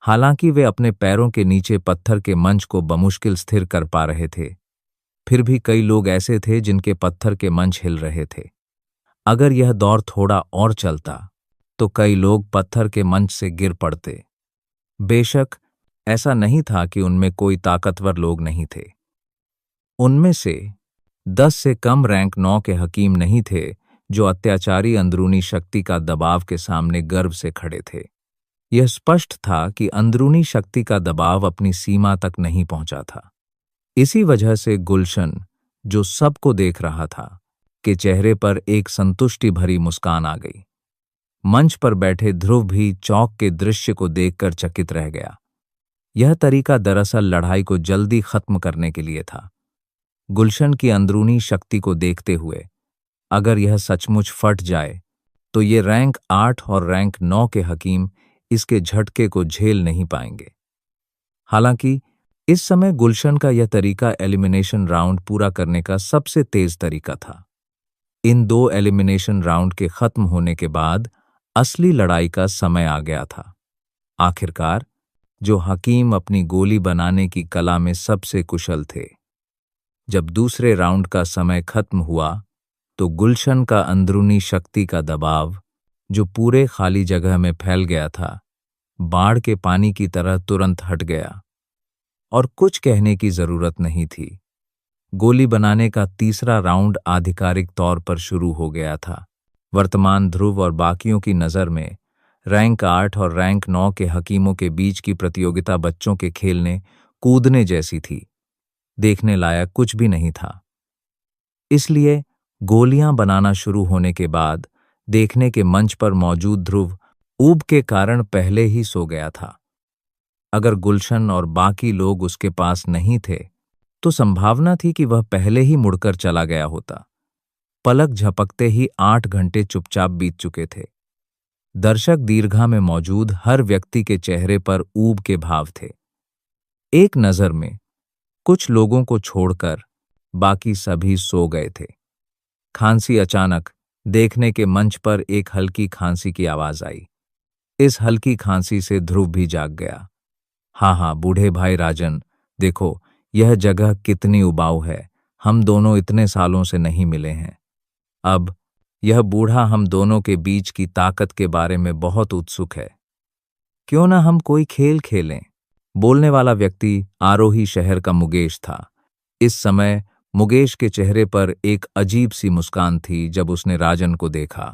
S1: हालांकि वे अपने पैरों के नीचे पत्थर के मंच को बमुश्किल स्थिर कर पा रहे थे, फिर भी कई लोग ऐसे थे जिनके पत्थर के मंच हिल रहे थे। अगर यह दौर थोड़ा और चलता तो कई लोग पत्थर के मंच से गिर पड़ते। बेशक ऐसा नहीं था कि उनमें कोई ताकतवर लोग नहीं थे। उनमें से 10 से कम रैंक 9 के हकीम नहीं थे जो अत्याचारी अंदरूनी शक्ति का दबाव के सामने गर्व से खड़े थे। यह स्पष्ट था कि अंदरूनी शक्ति का दबाव अपनी सीमा तक नहीं पहुंचा था। इसी वजह से गुलशन, जो सबको देख रहा था, के चेहरे पर एक संतुष्टि भरी मुस्कान आ गई। मंच पर बैठे ध्रुव भी चौक के दृश्य को देखकर चकित रह गया। यह तरीका दरअसल लड़ाई को जल्दी खत्म करने के लिए था। गुलशन की अंदरूनी शक्ति को देखते हुए अगर यह सचमुच फट जाए तो ये रैंक 8 और रैंक 9 के हकीम इसके झटके को झेल नहीं पाएंगे। हालांकि इस समय गुलशन का यह तरीका एलिमिनेशन राउंड पूरा करने का सबसे तेज तरीका था। इन 2 एलिमिनेशन राउंड के खत्म होने के बाद असली लड़ाई का समय आ गया था। आखिरकार जो हकीम अपनी गोली बनाने की कला में सबसे कुशल थे। जब दूसरे राउंड का समय खत्म हुआ तो गुलशन का अंदरूनी शक्ति का दबाव, जो पूरे खाली जगह में फैल गया था, बाढ़ के पानी की तरह तुरंत हट गया और कुछ कहने की जरूरत नहीं थी। गोली बनाने का तीसरा राउंड आधिकारिक तौर पर शुरू हो गया था। वर्तमान ध्रुव और बाकियों की नज़र में रैंक 8 और रैंक 9 के हकीमों के बीच की प्रतियोगिता बच्चों के खेलने कूदने जैसी थी। देखने लायक कुछ भी नहीं था। इसलिए गोलियां बनाना शुरू होने के बाद देखने के मंच पर मौजूद ध्रुव ऊब के कारण पहले ही सो गया था। अगर गुलशन और बाकी लोग उसके पास नहीं थे तो संभावना थी कि वह पहले ही मुड़कर चला गया होता। पलक झपकते ही 8 घंटे चुपचाप बीत चुके थे। दर्शक दीर्घा में मौजूद हर व्यक्ति के चेहरे पर ऊब के भाव थे। एक नज़र में कुछ लोगों को छोड़कर बाकी सभी सो गए थे। खांसी अचानक देखने के मंच पर एक हल्की खांसी की आवाज आई। इस हल्की खांसी से ध्रुव भी जाग गया। हाँ, बूढ़े भाई राजन, देखो यह जगह कितनी उबाऊ है। हम दोनों इतने सालों से नहीं मिले हैं। अब यह बूढ़ा हम दोनों के बीच की ताकत के बारे में बहुत उत्सुक है। क्यों ना हम कोई खेल खेलें? बोलने वाला व्यक्ति आरोही शहर का मुकेश था। इस समय मुकेश के चेहरे पर एक अजीब सी मुस्कान थी जब उसने राजन को देखा।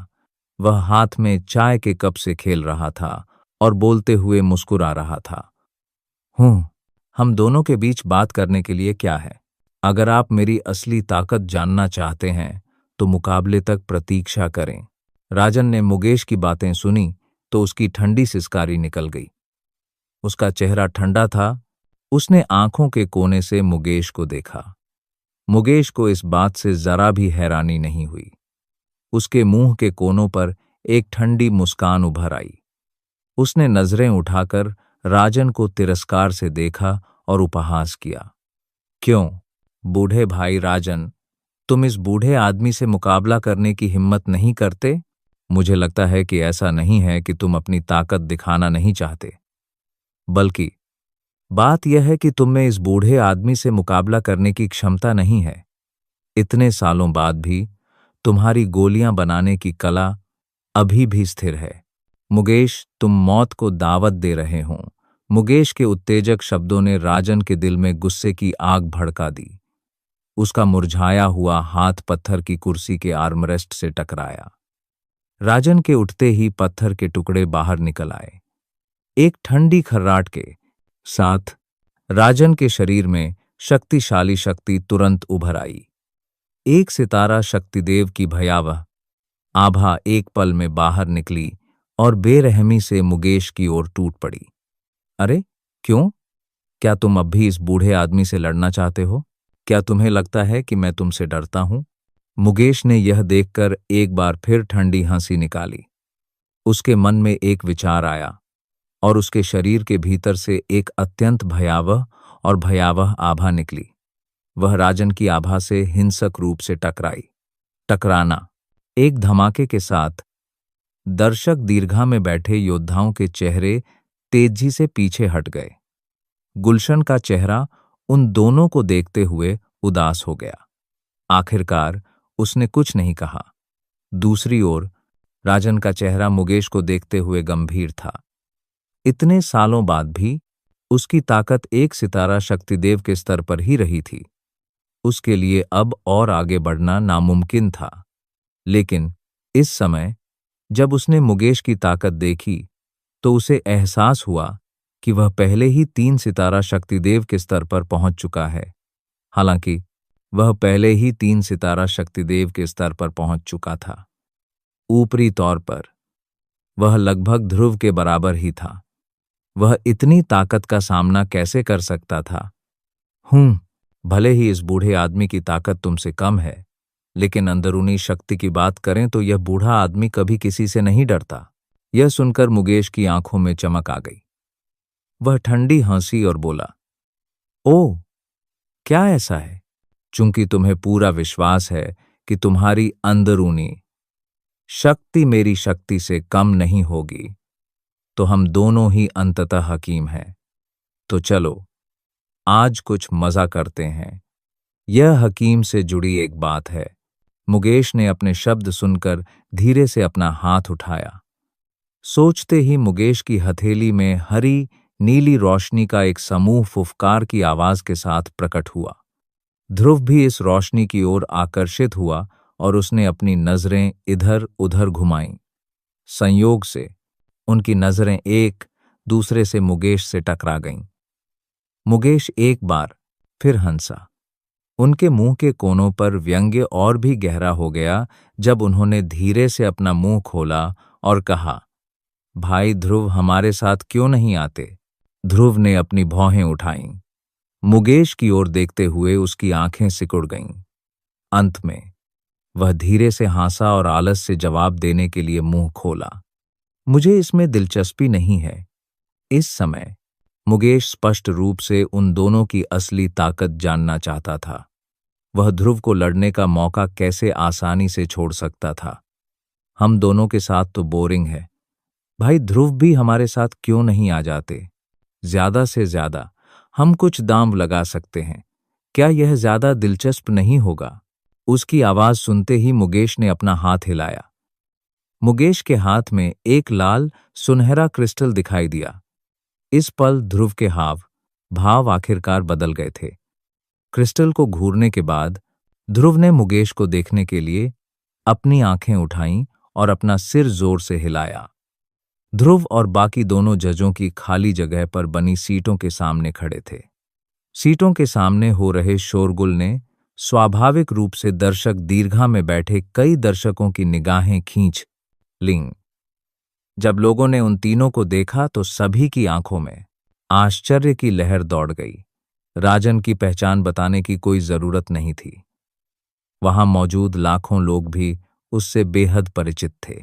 S1: वह हाथ में चाय के कप से खेल रहा था और बोलते हुए मुस्कुरा रहा था। हम दोनों के बीच बात करने के लिए क्या है? अगर आप मेरी असली ताकत जानना चाहते हैं तो मुकाबले तक प्रतीक्षा करें। राजन ने मुकेश की बातें सुनी तो उसकी ठंडी सिसकारी निकल गई। उसका चेहरा ठंडा था। उसने आंखों के कोने से मुकेश को देखा। मुकेश को इस बात से जरा भी हैरानी नहीं हुई। उसके मुंह के कोनों पर एक ठंडी मुस्कान उभर आई। उसने नजरें उठाकर राजन को तिरस्कार से देखा और उपहास किया। क्यों बूढ़े भाई राजन, तुम इस बूढ़े आदमी से मुकाबला करने की हिम्मत नहीं करते? मुझे लगता है कि ऐसा नहीं है कि तुम अपनी ताकत दिखाना नहीं चाहते, बल्कि बात यह है कि तुम में इस बूढ़े आदमी से मुकाबला करने की क्षमता नहीं है। इतने सालों बाद भी तुम्हारी गोलियां बनाने की कला अभी भी स्थिर है। मुकेश, तुम मौत को दावत दे रहे हो। मुकेश के उत्तेजक शब्दों ने राजन के दिल में गुस्से की आग भड़का दी। उसका मुरझाया हुआ हाथ पत्थर की कुर्सी के आर्मरेस्ट से टकराया। राजन के उठते ही पत्थर के टुकड़े बाहर निकल आए। एक ठंडी खर्राट के साथ राजन के शरीर में शक्तिशाली शक्ति तुरंत उभर आई। एक सितारा शक्तिदेव की भयावह आभा एक पल में बाहर निकली और बेरहमी से मुकेश की ओर टूट पड़ी। अरे क्यों? क्या तुम अब भी इस बूढ़े आदमी से लड़ना चाहते हो? क्या तुम्हें लगता है कि मैं तुमसे डरता हूं? मुकेश ने यह देखकर एक बार फिर ठंडी हंसी निकाली। उसके मन में एक विचार आया और उसके शरीर के भीतर से एक अत्यंत भयावह आभा निकली। वह राजन की आभा से हिंसक रूप से टकराई। टकराना। एक धमाके के साथ दर्शक दीर्घा में बैठे योद्धाओं के चेहरे तेजी से पीछे हट गए। गुलशन का चेहरा उन दोनों को देखते हुए उदास हो गया। आखिरकार उसने कुछ नहीं कहा। दूसरी ओर राजन का चेहरा मुकेश को देखते हुए गंभीर था। इतने सालों बाद भी उसकी ताकत एक सितारा शक्तिदेव के स्तर पर ही रही थी। उसके लिए अब और आगे बढ़ना नामुमकिन था। लेकिन इस समय जब उसने मुकेश की ताकत देखी तो उसे एहसास हुआ कि वह पहले ही 3 सितारा शक्तिदेव के स्तर पर पहुंच चुका है। हालांकि वह पहले ही 3 सितारा शक्तिदेव के स्तर पर पहुंच चुका था। ऊपरी तौर पर वह लगभग ध्रुव के बराबर ही था। वह इतनी ताकत का सामना कैसे कर सकता था? भले ही इस बूढ़े आदमी की ताकत तुमसे कम है, लेकिन अंदरूनी शक्ति की बात करें तो यह बूढ़ा आदमी कभी किसी से नहीं डरता। यह सुनकर मुकेश की आंखों में चमक आ गई। वह ठंडी हंसी और बोला, ओह, क्या ऐसा है? चूंकि तुम्हें पूरा विश्वास है कि तुम्हारी अंदरूनी शक्ति मेरी शक्ति से कम नहीं होगी, तो हम दोनों ही अंततः हकीम हैं। तो चलो आज कुछ मजा करते हैं। यह हकीम से जुड़ी एक बात है। मुकेश ने अपने शब्द सुनकर धीरे से अपना हाथ उठाया। सोचते ही मुकेश की हथेली में हरी नीली रोशनी का एक समूह फुफकार की आवाज के साथ प्रकट हुआ। ध्रुव भी इस रोशनी की ओर आकर्षित हुआ और उसने अपनी नजरें इधर उधर घुमाईं। संयोग से उनकी नजरें एक दूसरे से मुकेश से टकरा गईं। मुकेश एक बार फिर हंसा। उनके मुंह के कोनों पर व्यंग्य और भी गहरा हो गया जब उन्होंने धीरे से अपना मुंह खोला और कहा, भाई ध्रुव हमारे साथ क्यों नहीं आते? ध्रुव ने अपनी भौहें उठाईं। मुकेश की ओर देखते हुए उसकी आंखें सिकुड़ गईं। अंत में वह धीरे से हंसा और आलस से जवाब देने के लिए मुंह खोला, मुझे इसमें दिलचस्पी नहीं है। इस समय मुकेश स्पष्ट रूप से उन दोनों की असली ताकत जानना चाहता था। वह ध्रुव को लड़ने का मौका कैसे आसानी से छोड़ सकता था। हम दोनों के साथ तो बोरिंग है। भाई ध्रुव भी हमारे साथ क्यों नहीं आ जाते? ज्यादा से ज्यादा हम कुछ दांव लगा सकते हैं। क्या यह ज्यादा दिलचस्प नहीं होगा? उसकी आवाज सुनते ही मुकेश ने अपना हाथ हिलाया। मुकेश के हाथ में एक लाल सुनहरा क्रिस्टल दिखाई दिया। इस पल ध्रुव के हाव भाव आखिरकार बदल गए थे। क्रिस्टल को घूरने के बाद ध्रुव ने मुकेश को देखने के लिए अपनी आंखें उठाईं और अपना सिर जोर से हिलाया। ध्रुव और बाकी दोनों जजों की खाली जगह पर बनी सीटों के सामने खड़े थे। सीटों के सामने हो रहे शोरगुल ने स्वाभाविक रूप से दर्शक दीर्घा में बैठे कई दर्शकों की निगाहें खींच लीं। जब लोगों ने उन तीनों को देखा तो सभी की आंखों में आश्चर्य की लहर दौड़ गई। राजन की पहचान बताने की कोई जरूरत नहीं थी। वहां मौजूद लाखों लोग भी उससे बेहद परिचित थे।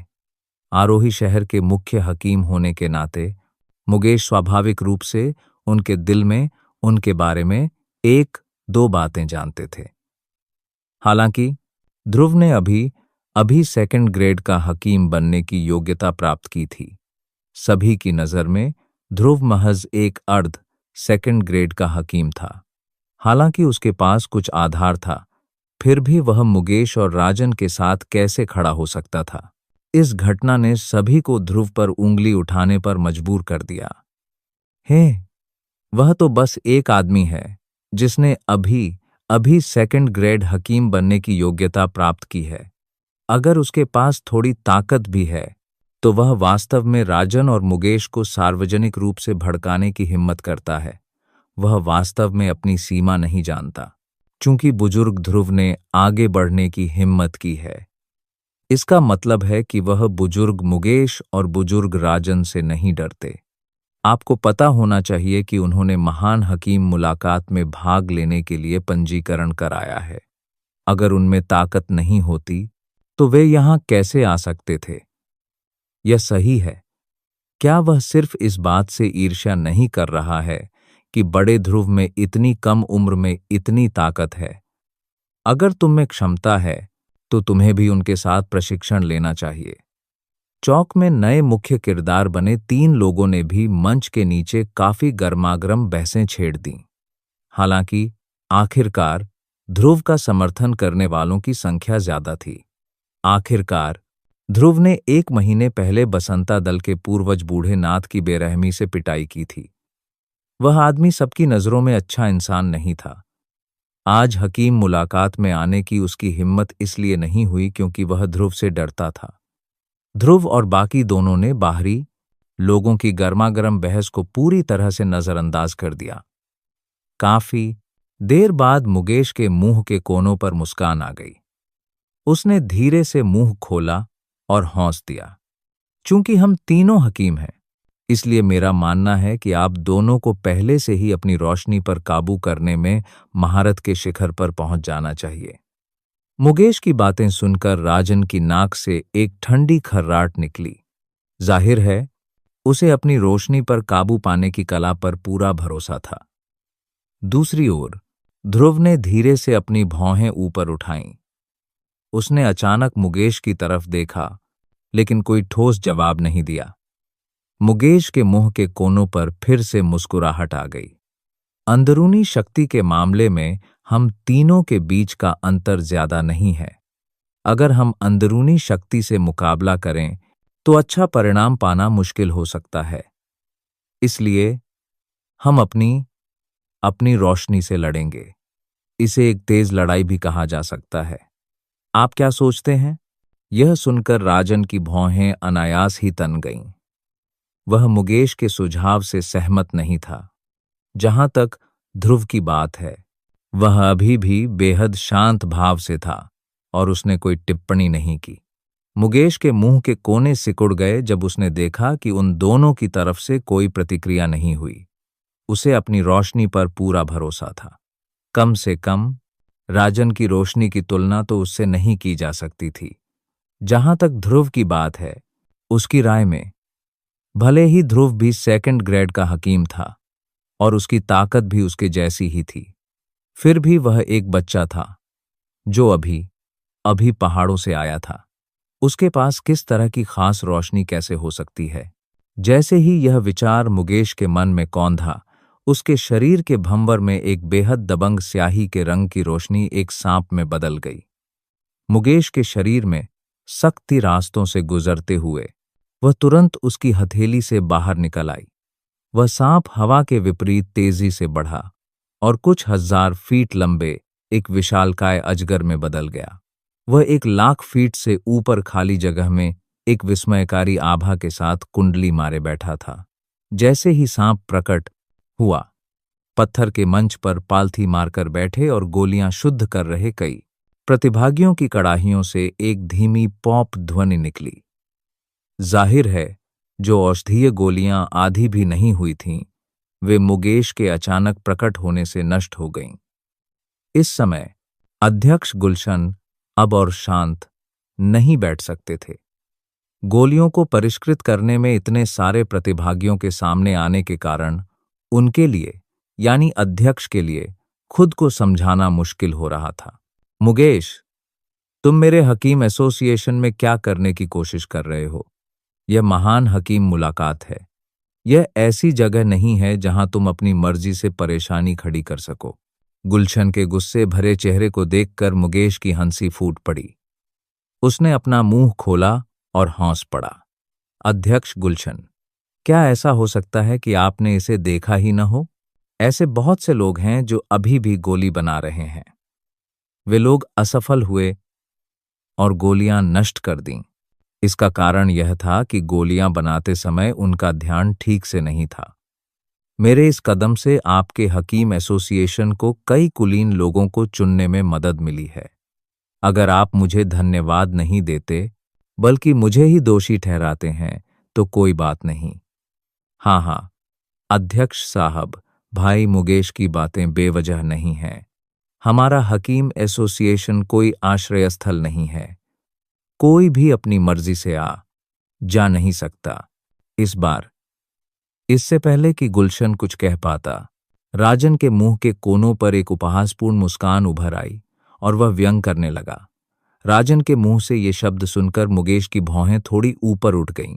S1: आरोही शहर के मुख्य हकीम होने के नाते मुकेश स्वाभाविक रूप से उनके दिल में उनके बारे में 1-2 बातें जानते थे। हालांकि ध्रुव ने अभी सेकंड ग्रेड का हकीम बनने की योग्यता प्राप्त की थी। सभी की नज़र में ध्रुव महज एक अर्ध सेकंड ग्रेड का हकीम था। हालांकि उसके पास कुछ आधार था, फिर भी वह मुकेश और राजन के साथ कैसे खड़ा हो सकता था? इस घटना ने सभी को ध्रुव पर उंगली उठाने पर मजबूर कर दिया। वह तो बस एक आदमी है जिसने अभी अभी सेकंड ग्रेड हकीम बनने की योग्यता प्राप्त की है। अगर उसके पास थोड़ी ताकत भी है तो वह वास्तव में राजन और मुकेश को सार्वजनिक रूप से भड़काने की हिम्मत करता है। वह वास्तव में अपनी सीमा नहीं जानता, चूंकि बुजुर्ग ध्रुव ने आगे बढ़ने की हिम्मत की है। इसका मतलब है कि वह बुजुर्ग मुकेश और बुजुर्ग राजन से नहीं डरते। आपको पता होना चाहिए कि उन्होंने महान हकीम मुलाकात में भाग लेने के लिए पंजीकरण कराया है। अगर उनमें ताकत नहीं होती तो वे यहां कैसे आ सकते थे? यह सही है। क्या वह सिर्फ इस बात से ईर्ष्या नहीं कर रहा है कि बड़े ध्रुव में इतनी कम उम्र में इतनी ताकत है? अगर तुम में क्षमता है तो तुम्हें भी उनके साथ प्रशिक्षण लेना चाहिए। चौक में नए मुख्य किरदार बने 3 लोगों ने भी मंच के नीचे काफी गर्मागर्म बहसें छेड़ दीं। हालांकि आखिरकार ध्रुव का समर्थन करने वालों की संख्या ज्यादा थी। आखिरकार ध्रुव ने 1 महीने पहले बसंता दल के पूर्वज बूढ़े नाथ की बेरहमी से पिटाई की थी। वह आदमी सबकी नजरों में अच्छा इंसान नहीं था। आज हकीम मुलाकात में आने की उसकी हिम्मत इसलिए नहीं हुई क्योंकि वह ध्रुव से डरता था। ध्रुव और बाकी दोनों ने बाहरी लोगों की गर्मागर्म बहस को पूरी तरह से नजरअंदाज कर दिया। काफी देर बाद मुकेश के मुंह के कोनों पर मुस्कान आ गई। उसने धीरे से मुंह खोला और हौंस दिया। चूंकि हम तीनों हकीम हैं, इसलिए मेरा मानना है कि आप दोनों को पहले से ही अपनी रोशनी पर काबू करने में महारत के शिखर पर पहुंच जाना चाहिए। मुकेश की बातें सुनकर राजन की नाक से एक ठंडी खर्राट निकली। जाहिर है उसे अपनी रोशनी पर काबू पाने की कला पर पूरा भरोसा था। दूसरी ओर ध्रुव ने धीरे से अपनी भौहें ऊपर उठाईं। उसने अचानक मुकेश की तरफ देखा, लेकिन कोई ठोस जवाब नहीं दिया। मुकेश के मुंह के कोनों पर फिर से मुस्कुराहट आ गई। अंदरूनी शक्ति के मामले में हम तीनों के बीच का अंतर ज्यादा नहीं है। अगर हम अंदरूनी शक्ति से मुकाबला करें तो अच्छा परिणाम पाना मुश्किल हो सकता है। इसलिए हम अपनी रोशनी से लड़ेंगे। इसे एक तेज लड़ाई भी कहा जा सकता है। आप क्या सोचते हैं? यह सुनकर राजन की भौहें अनायास ही तन गईं। वह मुकेश के सुझाव से सहमत नहीं था। जहां तक ध्रुव की बात है, वह अभी भी बेहद शांत भाव से था और उसने कोई टिप्पणी नहीं की। मुकेश के मुंह के कोने सिकुड़ गए जब उसने देखा कि उन दोनों की तरफ से कोई प्रतिक्रिया नहीं हुई। उसे अपनी रोशनी पर पूरा भरोसा था। कम से कम राजन की रोशनी की तुलना तो उससे नहीं की जा सकती थी। जहां तक ध्रुव की बात है, उसकी राय में भले ही ध्रुव भी सेकंड ग्रेड का हकीम था और उसकी ताकत भी उसके जैसी ही थी, फिर भी वह एक बच्चा था जो अभी पहाड़ों से आया था। उसके पास किस तरह की खास रोशनी कैसे हो सकती है? जैसे ही यह विचार मुकेश के मन में कौंधा, उसके शरीर के भंवर में एक बेहद दबंग स्याही के रंग की रोशनी एक सांप में बदल गई। मुकेश के शरीर में सख्ती रास्तों से गुजरते हुए वह तुरंत उसकी हथेली से बाहर निकल आई। वह सांप हवा के विपरीत तेजी से बढ़ा और कुछ 1000 फीट लंबे एक विशालकाय अजगर में बदल गया। वह 1,00,000 फीट से ऊपर खाली जगह में एक विस्मयकारी आभा के साथ कुंडली मारे बैठा था। जैसे ही सांप प्रकट हुआ, पत्थर के मंच पर पालथी मारकर बैठे और गोलियां शुद्ध कर रहे कई प्रतिभागियों की कड़ाहियों से एक धीमी पॉप ध्वनि निकली। जाहिर है जो औषधीय गोलियां आधी भी नहीं हुई थीं, वे मुकेश के अचानक प्रकट होने से नष्ट हो गईं। इस समय अध्यक्ष गुलशन अब और शांत नहीं बैठ सकते थे। गोलियों को परिष्कृत करने में इतने सारे प्रतिभागियों के सामने आने के कारण उनके लिए, यानी अध्यक्ष के लिए, खुद को समझाना मुश्किल हो रहा था। मुकेश, तुम मेरे हकीम एसोसिएशन में क्या करने की कोशिश कर रहे हो? यह महान हकीम मुलाकात है। यह ऐसी जगह नहीं है जहां तुम अपनी मर्जी से परेशानी खड़ी कर सको। गुलशन के गुस्से भरे चेहरे को देखकर मुकेश की हंसी फूट पड़ी। उसने अपना मुंह खोला और हौंस पड़ा। अध्यक्ष गुलशन, क्या ऐसा हो सकता है कि आपने इसे देखा ही न हो? ऐसे बहुत से लोग हैं जो अभी भी गोली बना रहे हैं। वे लोग असफल हुए और गोलियां नष्ट कर दीं। इसका कारण यह था कि गोलियां बनाते समय उनका ध्यान ठीक से नहीं था। मेरे इस कदम से आपके हकीम एसोसिएशन को कई कुलीन लोगों को चुनने में मदद मिली है। अगर आप मुझे धन्यवाद नहीं देते, बल्कि मुझे ही दोषी ठहराते हैं, तो कोई बात नहीं। हाँ हाँ, अध्यक्ष साहब, भाई मुकेश की बातें बेवजह नहीं हैं। हमारा हकीम एसोसिएशन कोई आश्रय स्थल नहीं है। कोई भी अपनी मर्जी से आ जा नहीं सकता। इस बार, इससे पहले कि गुलशन कुछ कह पाता, राजन के मुंह के कोनों पर एक उपहासपूर्ण मुस्कान उभर आई और वह व्यंग करने लगा। राजन के मुंह से ये शब्द सुनकर मुकेश की भौहें थोड़ी ऊपर उठ गईं।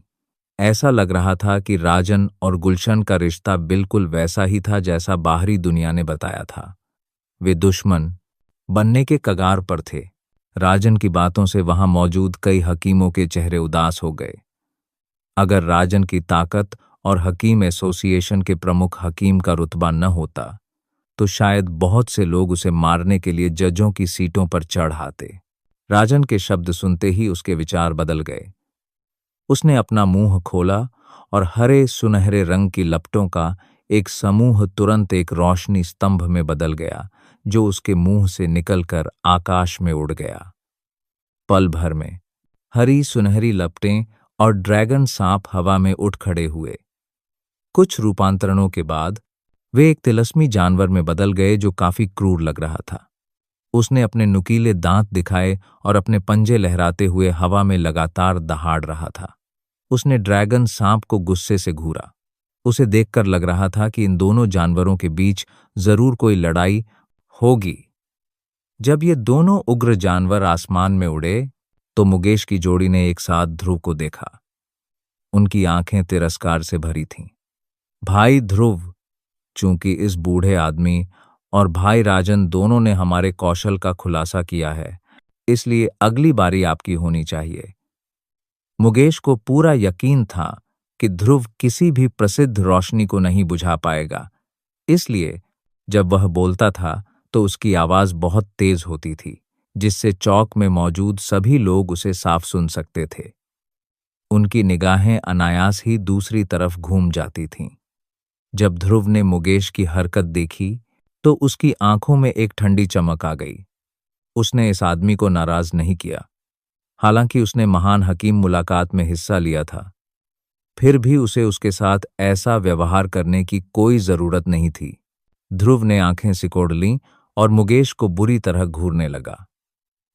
S1: ऐसा लग रहा था कि राजन और गुलशन का रिश्ता बिल्कुल वैसा ही था जैसा बाहरी दुनिया ने बताया था। वे दुश्मन बनने के कगार पर थे। राजन की बातों से वहां मौजूद कई हकीमों के चेहरे उदास हो गए। अगर राजन की ताकत और हकीम एसोसिएशन के प्रमुख हकीम का रुतबा न होता, तो शायद बहुत से लोग उसे मारने के लिए जजों की सीटों पर चढ़ आते। राजन के शब्द सुनते ही उसके विचार बदल गए। उसने अपना मुंह खोला और हरे सुनहरे रंग की लपटों का एक समूह तुरंत एक रोशनी स्तंभ में बदल गया, जो उसके मुंह से निकलकर आकाश में उड़ गया। पल भर में हरी सुनहरी लपटें और ड्रैगन सांप हवा में उठ खड़े हुए। कुछ रूपांतरणों के बाद वे एक तिलस्मी जानवर में बदल गए जो काफी क्रूर लग रहा था। उसने अपने नुकीले दांत दिखाए और अपने पंजे लहराते हुए हवा में लगातार दहाड़ रहा था। उसने ड्रैगन सांप को गुस्से से घूरा। उसे देखकर लग रहा था कि इन दोनों जानवरों के बीच जरूर कोई लड़ाई होगी। जब ये दोनों उग्र जानवर आसमान में उड़े, तो मुकेश की जोड़ी ने एक साथ ध्रुव को देखा। उनकी आंखें तिरस्कार से भरी थीं। भाई ध्रुव, चूंकि इस बूढ़े आदमी और भाई राजन दोनों ने हमारे कौशल का खुलासा किया है, इसलिए अगली बारी आपकी होनी चाहिए। मुकेश को पूरा यकीन था कि ध्रुव किसी भी प्रसिद्ध रोशनी को नहीं बुझा पाएगा, इसलिए जब वह बोलता था तो उसकी आवाज बहुत तेज होती थी, जिससे चौक में मौजूद सभी लोग उसे साफ सुन सकते थे। उनकी निगाहें अनायास ही दूसरी तरफ घूम जाती थीं। जब ध्रुव ने मुकेश की हरकत देखी, तो उसकी आंखों में एक ठंडी चमक आ गई। उसने इस आदमी को नाराज नहीं किया। हालांकि उसने महान हकीम मुलाकात में हिस्सा लिया था, फिर भी उसे उसके साथ ऐसा व्यवहार करने की कोई जरूरत नहीं थी। ध्रुव ने आंखें सिकोड़ लीं और मुकेश को बुरी तरह घूरने लगा।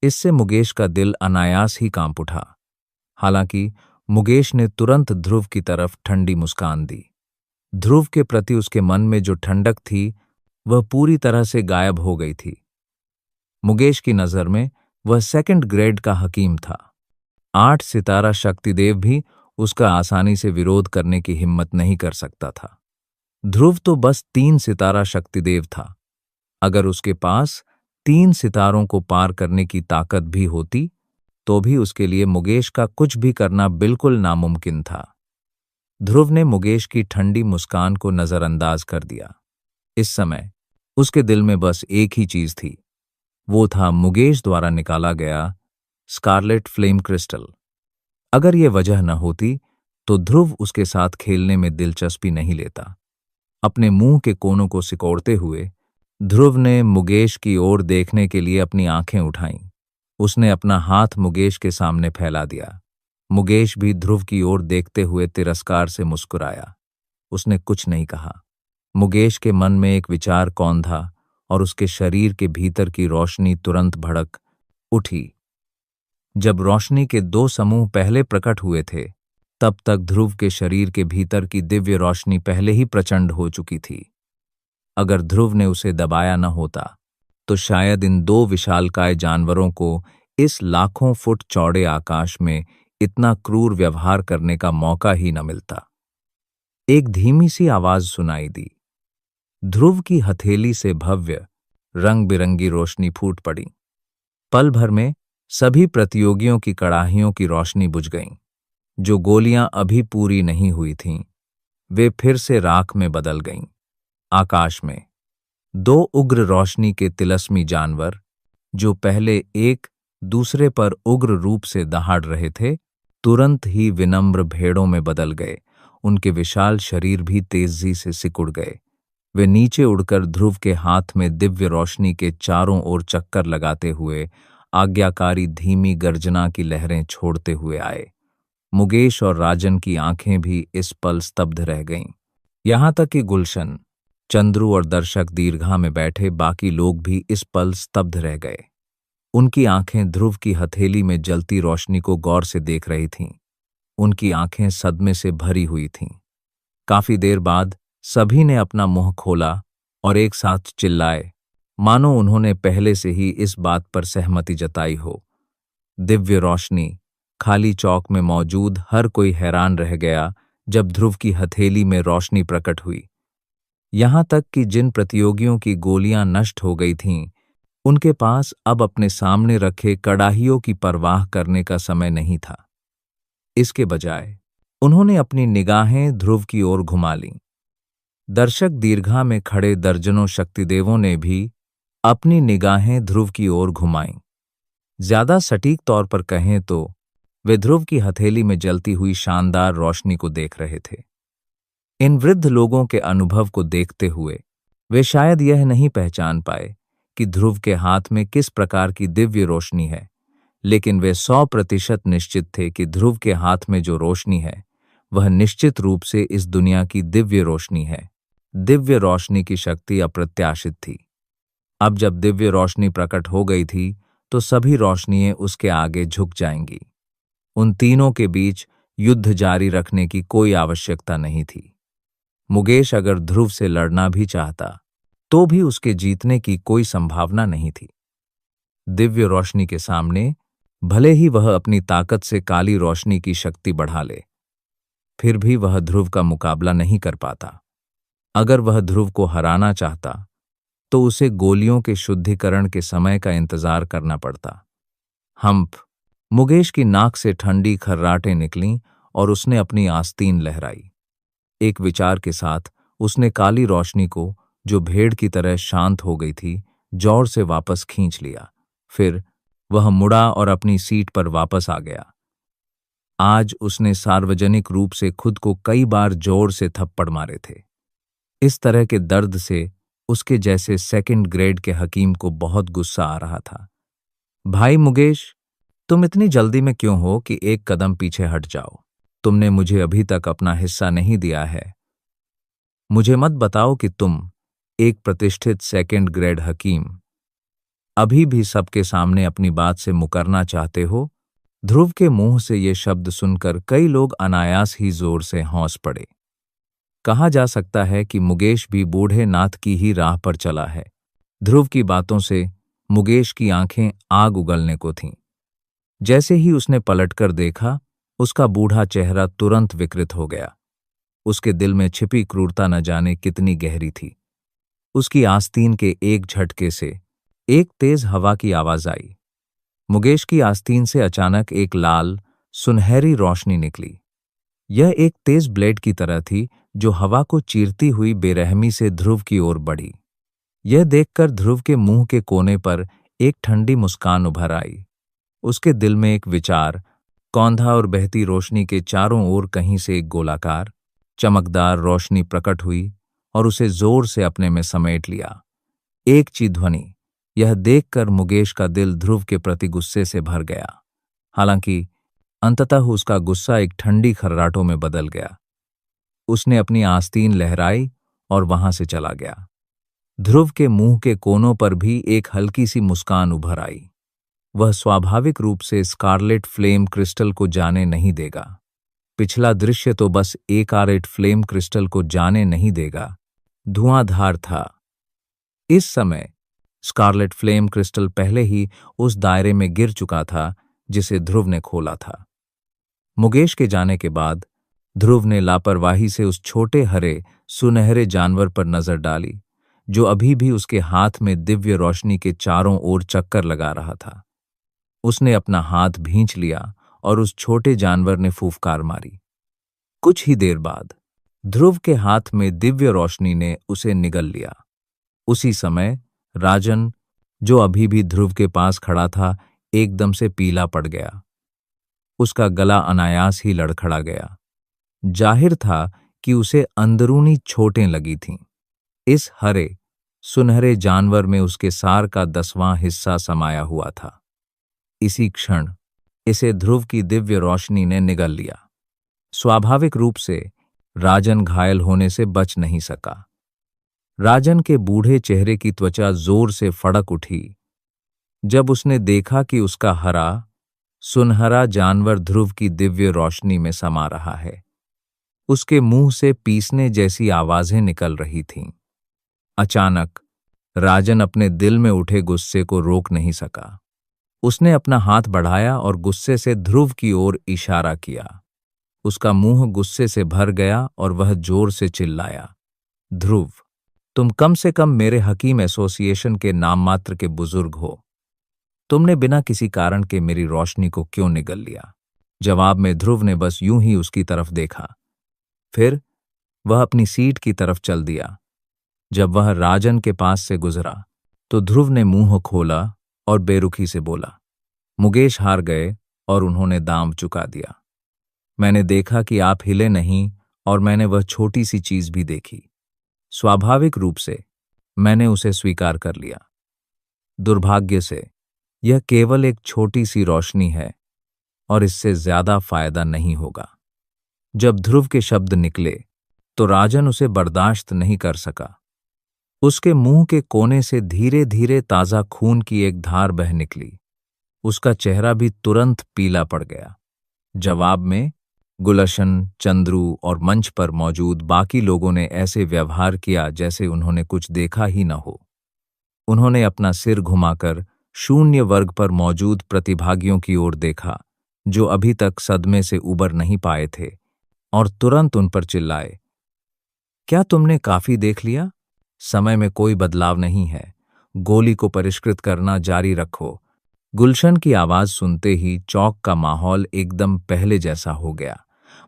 S1: इससे मुकेश का दिल अनायास ही कांप उठा। हालांकि मुकेश ने तुरंत ध्रुव की तरफ ठंडी मुस्कान दी। ध्रुव के प्रति उसके मन में जो ठंडक थी, वह पूरी तरह से गायब हो गई थी। मुकेश की नजर में वह सेकंड ग्रेड का हकीम था। 8 सितारा शक्तिदेव भी उसका आसानी से विरोध करने की हिम्मत नहीं कर सकता था। ध्रुव तो बस 3 सितारा शक्तिदेव था। अगर उसके पास 3 सितारों को पार करने की ताकत भी होती, तो भी उसके लिए मुकेश का कुछ भी करना बिल्कुल नामुमकिन था। ध्रुव ने मुकेश की ठंडी मुस्कान को नजरअंदाज कर दिया। इस समय उसके दिल में बस एक ही चीज थी, वो था मुकेश द्वारा निकाला गया स्कारलेट फ्लेम क्रिस्टल। अगर ये वजह न होती, तो ध्रुव उसके साथ खेलने में दिलचस्पी नहीं लेता। अपने मुंह के कोनों को सिकोड़ते हुए ध्रुव ने मुकेश की ओर देखने के लिए अपनी आंखें उठाईं। उसने अपना हाथ मुकेश के सामने फैला दिया। मुकेश भी ध्रुव की ओर देखते हुए तिरस्कार से मुस्कुराया। उसने कुछ नहीं कहा। मुकेश के मन में एक विचार कौंधा और उसके शरीर के भीतर की रोशनी तुरंत भड़क उठी। जब रोशनी के 2 समूह पहले प्रकट हुए थे, तब तक ध्रुव के शरीर के भीतर की दिव्य रोशनी पहले ही प्रचंड हो चुकी थी। अगर ध्रुव ने उसे दबाया न होता, तो शायद इन 2 विशालकाय जानवरों को इस लाखों फुट चौड़े आकाश में इतना क्रूर व्यवहार करने का मौका ही न मिलता। एक धीमी सी आवाज सुनाई दी। ध्रुव की हथेली से भव्य रंग बिरंगी रोशनी फूट पड़ी। पल भर में सभी प्रतियोगियों की कड़ाहियों की रोशनी बुझ गईं। जो गोलियां अभी पूरी नहीं हुई थीं, वे फिर से राख में बदल गईं। आकाश में 2 उग्र रोशनी के तिलस्मी जानवर, जो पहले एक दूसरे पर उग्र रूप से दहाड़ रहे थे, तुरंत ही विनम्र भेड़ों में बदल गए। उनके विशाल शरीर भी तेजी से सिकुड़ गए। वे नीचे उड़कर ध्रुव के हाथ में दिव्य रोशनी के चारों ओर चक्कर लगाते हुए आज्ञाकारी धीमी गर्जना की लहरें छोड़ते हुए आए। मुकेश और राजन की आंखें भी इस पल स्तब्ध रह गईं। यहां तक कि गुलशन, चंद्रू और दर्शक दीर्घा में बैठे बाकी लोग भी इस पल स्तब्ध रह गए। उनकी आंखें ध्रुव की हथेली में जलती रोशनी को गौर से देख रही थीं। उनकी आंखें सदमे से भरी हुई थीं। काफी देर बाद सभी ने अपना मुंह खोला और एक साथ चिल्लाए, मानो उन्होंने पहले से ही इस बात पर सहमति जताई हो। दिव्य रोशनी। खाली चौक में मौजूद हर कोई हैरान रह गया जब ध्रुव की हथेली में रोशनी प्रकट हुई। यहां तक कि जिन प्रतियोगियों की गोलियां नष्ट हो गई थीं, उनके पास अब अपने सामने रखे कड़ाहियों की परवाह करने का समय नहीं था। इसके बजाय उन्होंने अपनी निगाहें ध्रुव की ओर घुमा लीं। दर्शक दीर्घा में खड़े दर्जनों शक्तिदेवों ने भी अपनी निगाहें ध्रुव की ओर घुमाईं। ज्यादा सटीक तौर पर कहें तो वे ध्रुव की हथेली में जलती हुई शानदार रोशनी को देख रहे थे। इन वृद्ध लोगों के अनुभव को देखते हुए वे शायद यह नहीं पहचान पाए कि ध्रुव के हाथ में किस प्रकार की दिव्य रोशनी है, लेकिन वे 100% निश्चित थे कि ध्रुव के हाथ में जो रोशनी है वह निश्चित रूप से इस दुनिया की दिव्य रोशनी है। दिव्य रोशनी की शक्ति अप्रत्याशित थी। अब जब दिव्य रोशनी प्रकट हो गई थी तो सभी रोशनियां उसके आगे झुक जाएंगी। उन तीनों के बीच युद्ध जारी रखने की कोई आवश्यकता नहीं थी। मुकेश अगर ध्रुव से लड़ना भी चाहता तो भी उसके जीतने की कोई संभावना नहीं थी। दिव्य रोशनी के सामने भले ही वह अपनी ताकत से काली रोशनी की शक्ति बढ़ा ले, फिर भी वह ध्रुव का मुकाबला नहीं कर पाता। अगर वह ध्रुव को हराना चाहता तो उसे गोलियों के शुद्धिकरण के समय का इंतजार करना पड़ता। हम्फ! मुकेश की नाक से ठंडी खर्राटें निकलीं और उसने अपनी आस्तीन लहराई। एक विचार के साथ उसने काली रोशनी को, जो भेड़ की तरह शांत हो गई थी, जोर से वापस खींच लिया। फिर वह मुड़ा और अपनी सीट पर वापस आ गया। आज उसने सार्वजनिक रूप से खुद को कई बार जोर से थप्पड़ मारे थे। इस तरह के दर्द से उसके जैसे सेकंड ग्रेड के हकीम को बहुत गुस्सा आ रहा था। भाई मुकेश, तुम इतनी जल्दी में क्यों हो कि एक कदम पीछे हट जाओ? तुमने मुझे अभी तक अपना हिस्सा नहीं दिया है। मुझे मत बताओ कि तुम, एक प्रतिष्ठित सेकंड ग्रेड हकीम, अभी भी सबके सामने अपनी बात से मुकरना चाहते हो। ध्रुव के मुंह से ये शब्द सुनकर कई लोग अनायास ही जोर से हौंस पड़े। कहा जा सकता है कि मुकेश भी बूढ़े नाथ की ही राह पर चला है। ध्रुव की बातों से मुकेश की आंखें आग उगलने को थीं। जैसे ही उसने पलटकर देखा, उसका बूढ़ा चेहरा तुरंत विकृत हो गया। उसके दिल में छिपी क्रूरता न जाने कितनी गहरी थी। उसकी आस्तीन के एक झटके से एक तेज हवा की आवाज आई। मुकेश की आस्तीन से अचानक एक लाल, सुनहरी रोशनी निकली। यह एक तेज ब्लेड की तरह थी जो हवा को चीरती हुई बेरहमी से ध्रुव की ओर बढ़ी। यह देखकर ध्रुव के मुंह के कोने पर एक ठंडी मुस्कान उभर आई। उसके दिल में एक विचार, कौंधा और बहती रोशनी के चारों ओर कहीं से एक गोलाकार, चमकदार रोशनी प्रकट हुई और उसे जोर से अपने में समेट लिया। एक ची ध्वनि। यह देखकर मुकेश का दिल ध्रुव के प्रति गुस्से से भर गया। हालांकि अंततः उसका गुस्सा एक ठंडी खर्राटों में बदल गया। उसने अपनी आस्तीन लहराई और वहां से चला गया। ध्रुव के मुंह के कोनों पर भी एक हल्की सी मुस्कान उभर आई। वह स्वाभाविक रूप से स्कारलेट फ्लेम क्रिस्टल को जाने नहीं देगा। पिछला दृश्य तो बस एकारलेट फ्लेम क्रिस्टल को जाने नहीं देगा, धुआंधार था। इस समय स्कारलेट फ्लेम क्रिस्टल पहले ही उस दायरे में गिर चुका था जिसे ध्रुव ने खोला था। मुकेश के जाने के बाद ध्रुव ने लापरवाही से उस छोटे हरे सुनहरे जानवर पर नजर डाली जो अभी भी उसके हाथ में दिव्य रोशनी के चारों ओर चक्कर लगा रहा था। उसने अपना हाथ भींच लिया और उस छोटे जानवर ने फूफकार मारी। कुछ ही देर बाद ध्रुव के हाथ में दिव्य रोशनी ने उसे निगल लिया। उसी समय राजन, जो अभी भी ध्रुव के पास खड़ा था, एकदम से पीला पड़ गया। उसका गला अनायास ही लड़खड़ा गया। जाहिर था कि उसे अंदरूनी चोटें लगी थीं। इस हरे सुनहरे जानवर में उसके सार का 10वां हिस्सा समाया हुआ था। इसी क्षण इसे ध्रुव की दिव्य रोशनी ने निगल लिया। स्वाभाविक रूप से राजन घायल होने से बच नहीं सका। राजन के बूढ़े चेहरे की त्वचा जोर से फड़क उठी जब उसने देखा कि उसका हरा सुनहरा जानवर ध्रुव की दिव्य रोशनी में समा रहा है। उसके मुंह से पीसने जैसी आवाजें निकल रही थीं। अचानक राजन अपने दिल में उठे गुस्से को रोक नहीं सका। उसने अपना हाथ बढ़ाया और गुस्से से ध्रुव की ओर इशारा किया। उसका मुंह गुस्से से भर गया और वह जोर से चिल्लाया, ध्रुव, तुम कम से कम मेरे हकीम एसोसिएशन के नाम मात्र के बुजुर्ग हो। तुमने बिना किसी कारण के मेरी रोशनी को क्यों निगल लिया? जवाब में ध्रुव ने बस यूं ही उसकी तरफ देखा। फिर वह अपनी सीट की तरफ चल दिया। जब वह राजन के पास से गुजरा तो ध्रुव ने मुंह खोला और बेरुखी से बोला, मुकेश हार गए और उन्होंने दाम चुका दिया। मैंने देखा कि आप हिले नहीं और मैंने वह छोटी सी चीज भी देखी। स्वाभाविक रूप से मैंने उसे स्वीकार कर लिया। दुर्भाग्य से यह केवल एक छोटी सी रोशनी है और इससे ज्यादा फायदा नहीं होगा। जब ध्रुव के शब्द निकले तो राजन उसे बर्दाश्त नहीं कर सका। उसके मुंह के कोने से धीरे धीरे ताजा खून की एक धार बह निकली। उसका चेहरा भी तुरंत पीला पड़ गया। जवाब में गुलशन, चंद्रू और मंच पर मौजूद बाकी लोगों ने ऐसे व्यवहार किया जैसे उन्होंने कुछ देखा ही न हो। उन्होंने अपना सिर घुमाकर शून्य वर्ग पर मौजूद प्रतिभागियों की ओर देखा, जो अभी तक सदमे से उबर नहीं पाए थे, और तुरंत उन पर चिल्लाए, क्या तुमने काफी देख लिया? समय में कोई बदलाव नहीं है। गोली को परिष्कृत करना जारी रखो। गुलशन की आवाज सुनते ही चौक का माहौल एकदम पहले जैसा हो गया,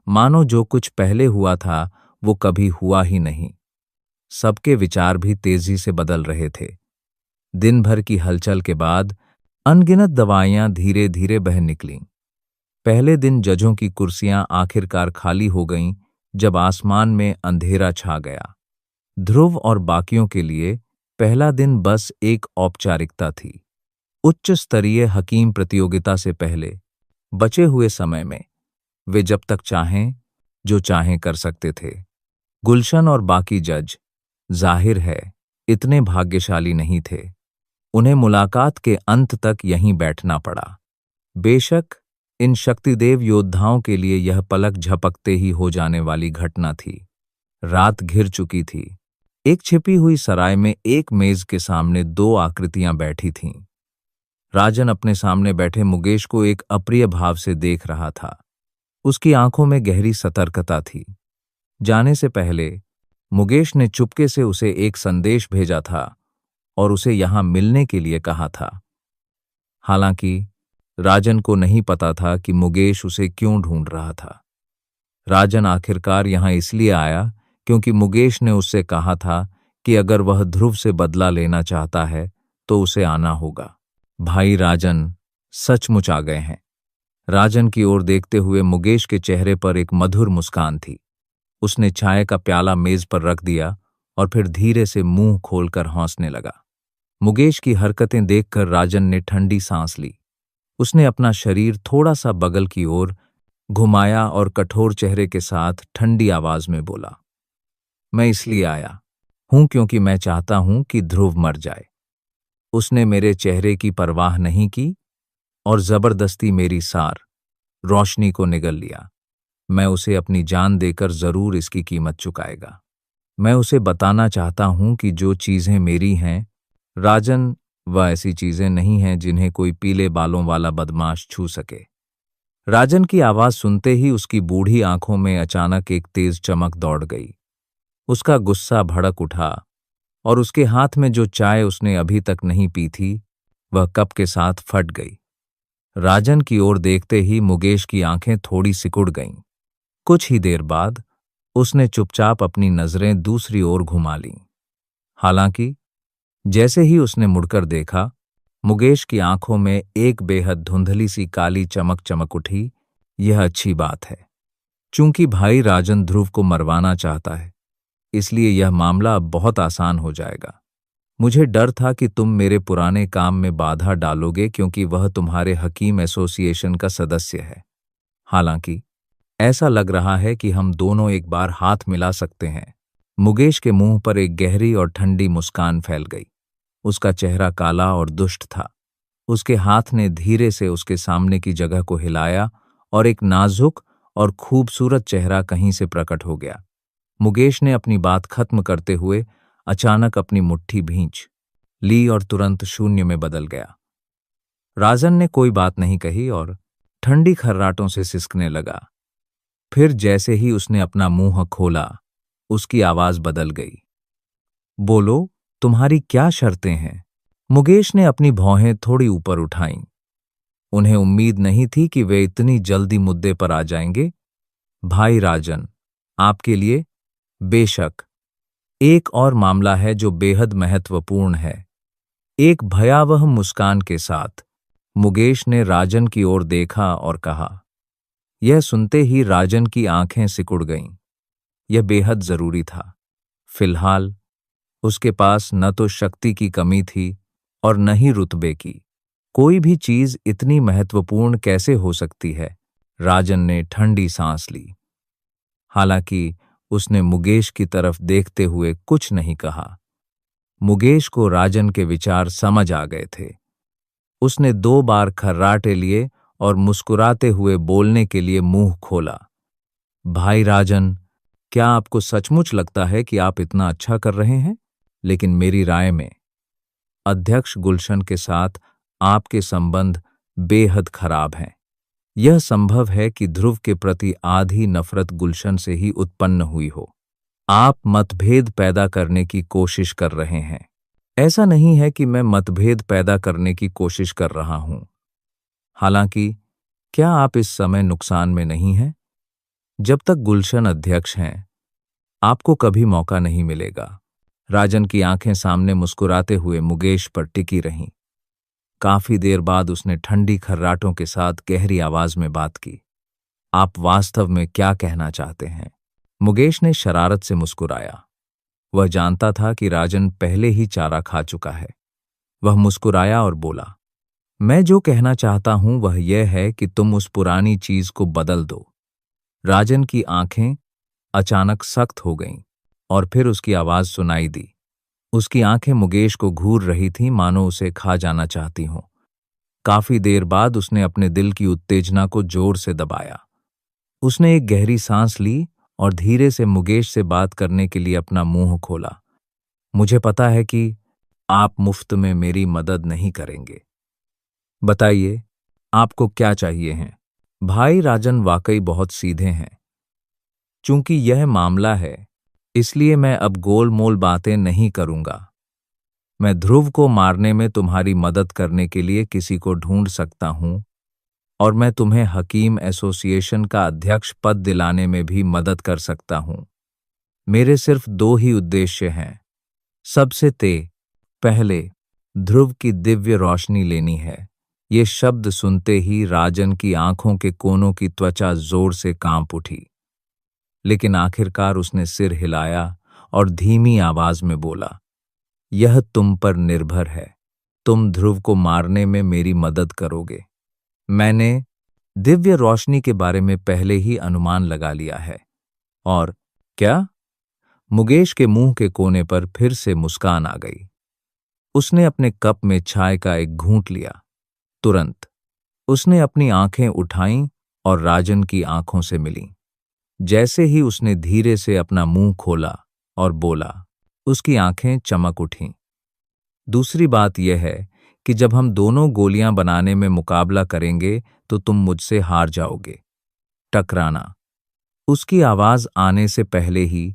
S1: मानो जो कुछ पहले हुआ था वो कभी हुआ ही नहीं। सबके विचार भी तेजी से बदल रहे थे। दिन भर की हलचल के बाद अनगिनत दवाइयां धीरे धीरे बह निकलीं। पहले दिन जजों की कुर्सियां आखिरकार खाली हो गईं जब आसमान में अंधेरा छा गया। ध्रुव और बाकियों के लिए पहला दिन बस एक औपचारिकता थी। उच्च स्तरीय हकीम प्रतियोगिता से पहले बचे हुए समय में वे जब तक चाहें जो चाहें कर सकते थे। गुलशन और बाकी जज जाहिर है इतने भाग्यशाली नहीं थे। उन्हें मुलाकात के अंत तक यहीं बैठना पड़ा। बेशक इन शक्तिदेव योद्धाओं के लिए यह पलक झपकते ही हो जाने वाली घटना थी। रात घिर चुकी थी। एक छिपी हुई सराय में एक मेज के सामने 2 आकृतियां बैठी थीं। राजन अपने सामने बैठे मुकेश को एक अप्रिय भाव से देख रहा था। उसकी आंखों में गहरी सतर्कता थी। जाने से पहले मुकेश ने चुपके से उसे एक संदेश भेजा था और उसे यहां मिलने के लिए कहा था। हालांकि राजन को नहीं पता था कि मुकेश उसे क्यों ढूंढ रहा था। राजन आखिरकार यहां इसलिए आया क्योंकि मुकेश ने उससे कहा था कि अगर वह ध्रुव से बदला लेना चाहता है तो उसे आना होगा। भाई राजन सचमुच आ गए हैं। राजन की ओर देखते हुए मुकेश के चेहरे पर एक मधुर मुस्कान थी। उसने चाय का प्याला मेज पर रख दिया और फिर धीरे से मुंह खोलकर हंसने लगा। मुकेश की हरकतें देखकर राजन ने ठंडी सांस ली। उसने अपना शरीर थोड़ा सा बगल की ओर घुमाया और कठोर चेहरे के साथ ठंडी आवाज में बोला, मैं इसलिए आया हूं क्योंकि मैं चाहता हूं कि ध्रुव मर जाए। उसने मेरे चेहरे की परवाह नहीं की और जबरदस्ती मेरी सार रोशनी को निगल लिया। मैं उसे अपनी जान देकर जरूर इसकी कीमत चुकाएगा। मैं उसे बताना चाहता हूं कि जो चीजें मेरी हैं, राजन, वह ऐसी चीजें नहीं हैं जिन्हें कोई पीले बालों वाला बदमाश छू सके। राजन की आवाज सुनते ही उसकी बूढ़ी आंखों में अचानक एक तेज चमक दौड़ गई। उसका गुस्सा भड़क उठा और उसके हाथ में जो चाय उसने अभी तक नहीं पी थी, वह कप के साथ फट गई। राजन की ओर देखते ही मुकेश की आंखें थोड़ी सिकुड़ गईं। कुछ ही देर बाद उसने चुपचाप अपनी नजरें दूसरी ओर घुमा लीं। हालांकि जैसे ही उसने मुड़कर देखा मुकेश की आंखों में एक बेहद धुंधली सी काली चमक चमक उठी। यह अच्छी बात है। चूंकि भाई राजन ध्रुव को मरवाना चाहता है, इसलिए यह मामला अब बहुत आसान हो जाएगा। मुझे डर था कि तुम मेरे पुराने काम में बाधा डालोगे, क्योंकि वह तुम्हारे हकीम एसोसिएशन का सदस्य है। हालांकि ऐसा लग रहा है कि हम दोनों एक बार हाथ मिला सकते हैं। मुकेश के मुंह पर एक गहरी और ठंडी मुस्कान फैल गई। उसका चेहरा काला और दुष्ट था। उसके हाथ ने धीरे से उसके सामने की जगह को हिलाया और एक नाजुक और खूबसूरत चेहरा कहीं से प्रकट हो गया। मुकेश ने अपनी बात खत्म करते हुए अचानक अपनी मुट्ठी भींच ली और तुरंत शून्य में बदल गया। राजन ने कोई बात नहीं कही और ठंडी खर्राटों से सिसकने लगा। फिर जैसे ही उसने अपना मुंह खोला, उसकी आवाज बदल गई। बोलो, तुम्हारी क्या शर्तें हैं? मुकेश ने अपनी भौहें थोड़ी ऊपर उठाईं। उन्हें उम्मीद नहीं थी कि वे इतनी जल्दी मुद्दे पर आ जाएंगे। भाई राजन, आपके लिए बेशक एक और मामला है जो बेहद महत्वपूर्ण है। एक भयावह मुस्कान के साथ मुकेश ने राजन की ओर देखा और कहा। यह सुनते ही राजन की आंखें सिकुड़ गईं। यह बेहद जरूरी था। फिलहाल उसके पास न तो शक्ति की कमी थी और न ही रुतबे की। कोई भी चीज इतनी महत्वपूर्ण कैसे हो सकती है? राजन ने ठंडी सांस ली। हालांकि उसने मुकेश की तरफ देखते हुए कुछ नहीं कहा। मुकेश को राजन के विचार समझ आ गए थे। उसने 2 बार खर्राटे लिए और मुस्कुराते हुए बोलने के लिए मुंह खोला। भाई राजन, क्या आपको सचमुच लगता है कि आप इतना अच्छा कर रहे हैं? लेकिन मेरी राय में अध्यक्ष गुलशन के साथ आपके संबंध बेहद खराब हैं। यह संभव है कि ध्रुव के प्रति आधी नफरत गुलशन से ही उत्पन्न हुई हो। आप मतभेद पैदा करने की कोशिश कर रहे हैं। ऐसा नहीं है कि मैं मतभेद पैदा करने की कोशिश कर रहा हूं। हालांकि क्या आप इस समय नुकसान में नहीं हैं? जब तक गुलशन अध्यक्ष हैं, आपको कभी मौका नहीं मिलेगा। राजन की आंखें सामने मुस्कुराते हुए मुकेश पर टिकी रहीं। काफी देर बाद उसने ठंडी खर्राटों के साथ गहरी आवाज में बात की। आप वास्तव में क्या कहना चाहते हैं? मुकेश ने शरारत से मुस्कुराया। वह जानता था कि राजन पहले ही चारा खा चुका है। वह मुस्कुराया और बोला, मैं जो कहना चाहता हूं वह यह है कि तुम उस पुरानी चीज को बदल दो। राजन की आंखें अचानक सख्त हो गईं और फिर उसकी आवाज सुनाई दी। उसकी आंखें मुकेश को घूर रही थीं, मानो उसे खा जाना चाहती हों। काफी देर बाद उसने अपने दिल की उत्तेजना को जोर से दबाया। उसने एक गहरी सांस ली और धीरे से मुकेश से बात करने के लिए अपना मुंह खोला। मुझे पता है कि आप मुफ्त में मेरी मदद नहीं करेंगे। बताइए, आपको क्या चाहिए है? भाई राजन वाकई बहुत सीधे हैं। चूंकि यह मामला है, इसलिए मैं अब गोलमोल बातें नहीं करूंगा। मैं ध्रुव को मारने में तुम्हारी मदद करने के लिए किसी को ढूंढ सकता हूं, और मैं तुम्हें हकीम एसोसिएशन का अध्यक्ष पद दिलाने में भी मदद कर सकता हूं। मेरे सिर्फ 2 ही उद्देश्य हैं। सबसे पहले ध्रुव की दिव्य रोशनी लेनी है। ये शब्द सुनते ही राजन की आंखों के कोनों की त्वचा जोर से कांप उठी। लेकिन आखिरकार उसने सिर हिलाया और धीमी आवाज में बोला, यह तुम पर निर्भर है। तुम ध्रुव को मारने में मेरी मदद करोगे। मैंने दिव्य रोशनी के बारे में पहले ही अनुमान लगा लिया है। और क्या? मुकेश के मुंह के कोने पर फिर से मुस्कान आ गई। उसने अपने कप में चाय का एक घूंट लिया। तुरंत उसने अपनी आंखें उठाईं और राजन की आंखों से मिलीं। जैसे ही उसने धीरे से अपना मुंह खोला और बोला, उसकी आंखें चमक उठीं। दूसरी बात यह है कि जब हम दोनों गोलियां बनाने में मुकाबला करेंगे तो तुम मुझसे हार जाओगे। टकराना। उसकी आवाज आने से पहले ही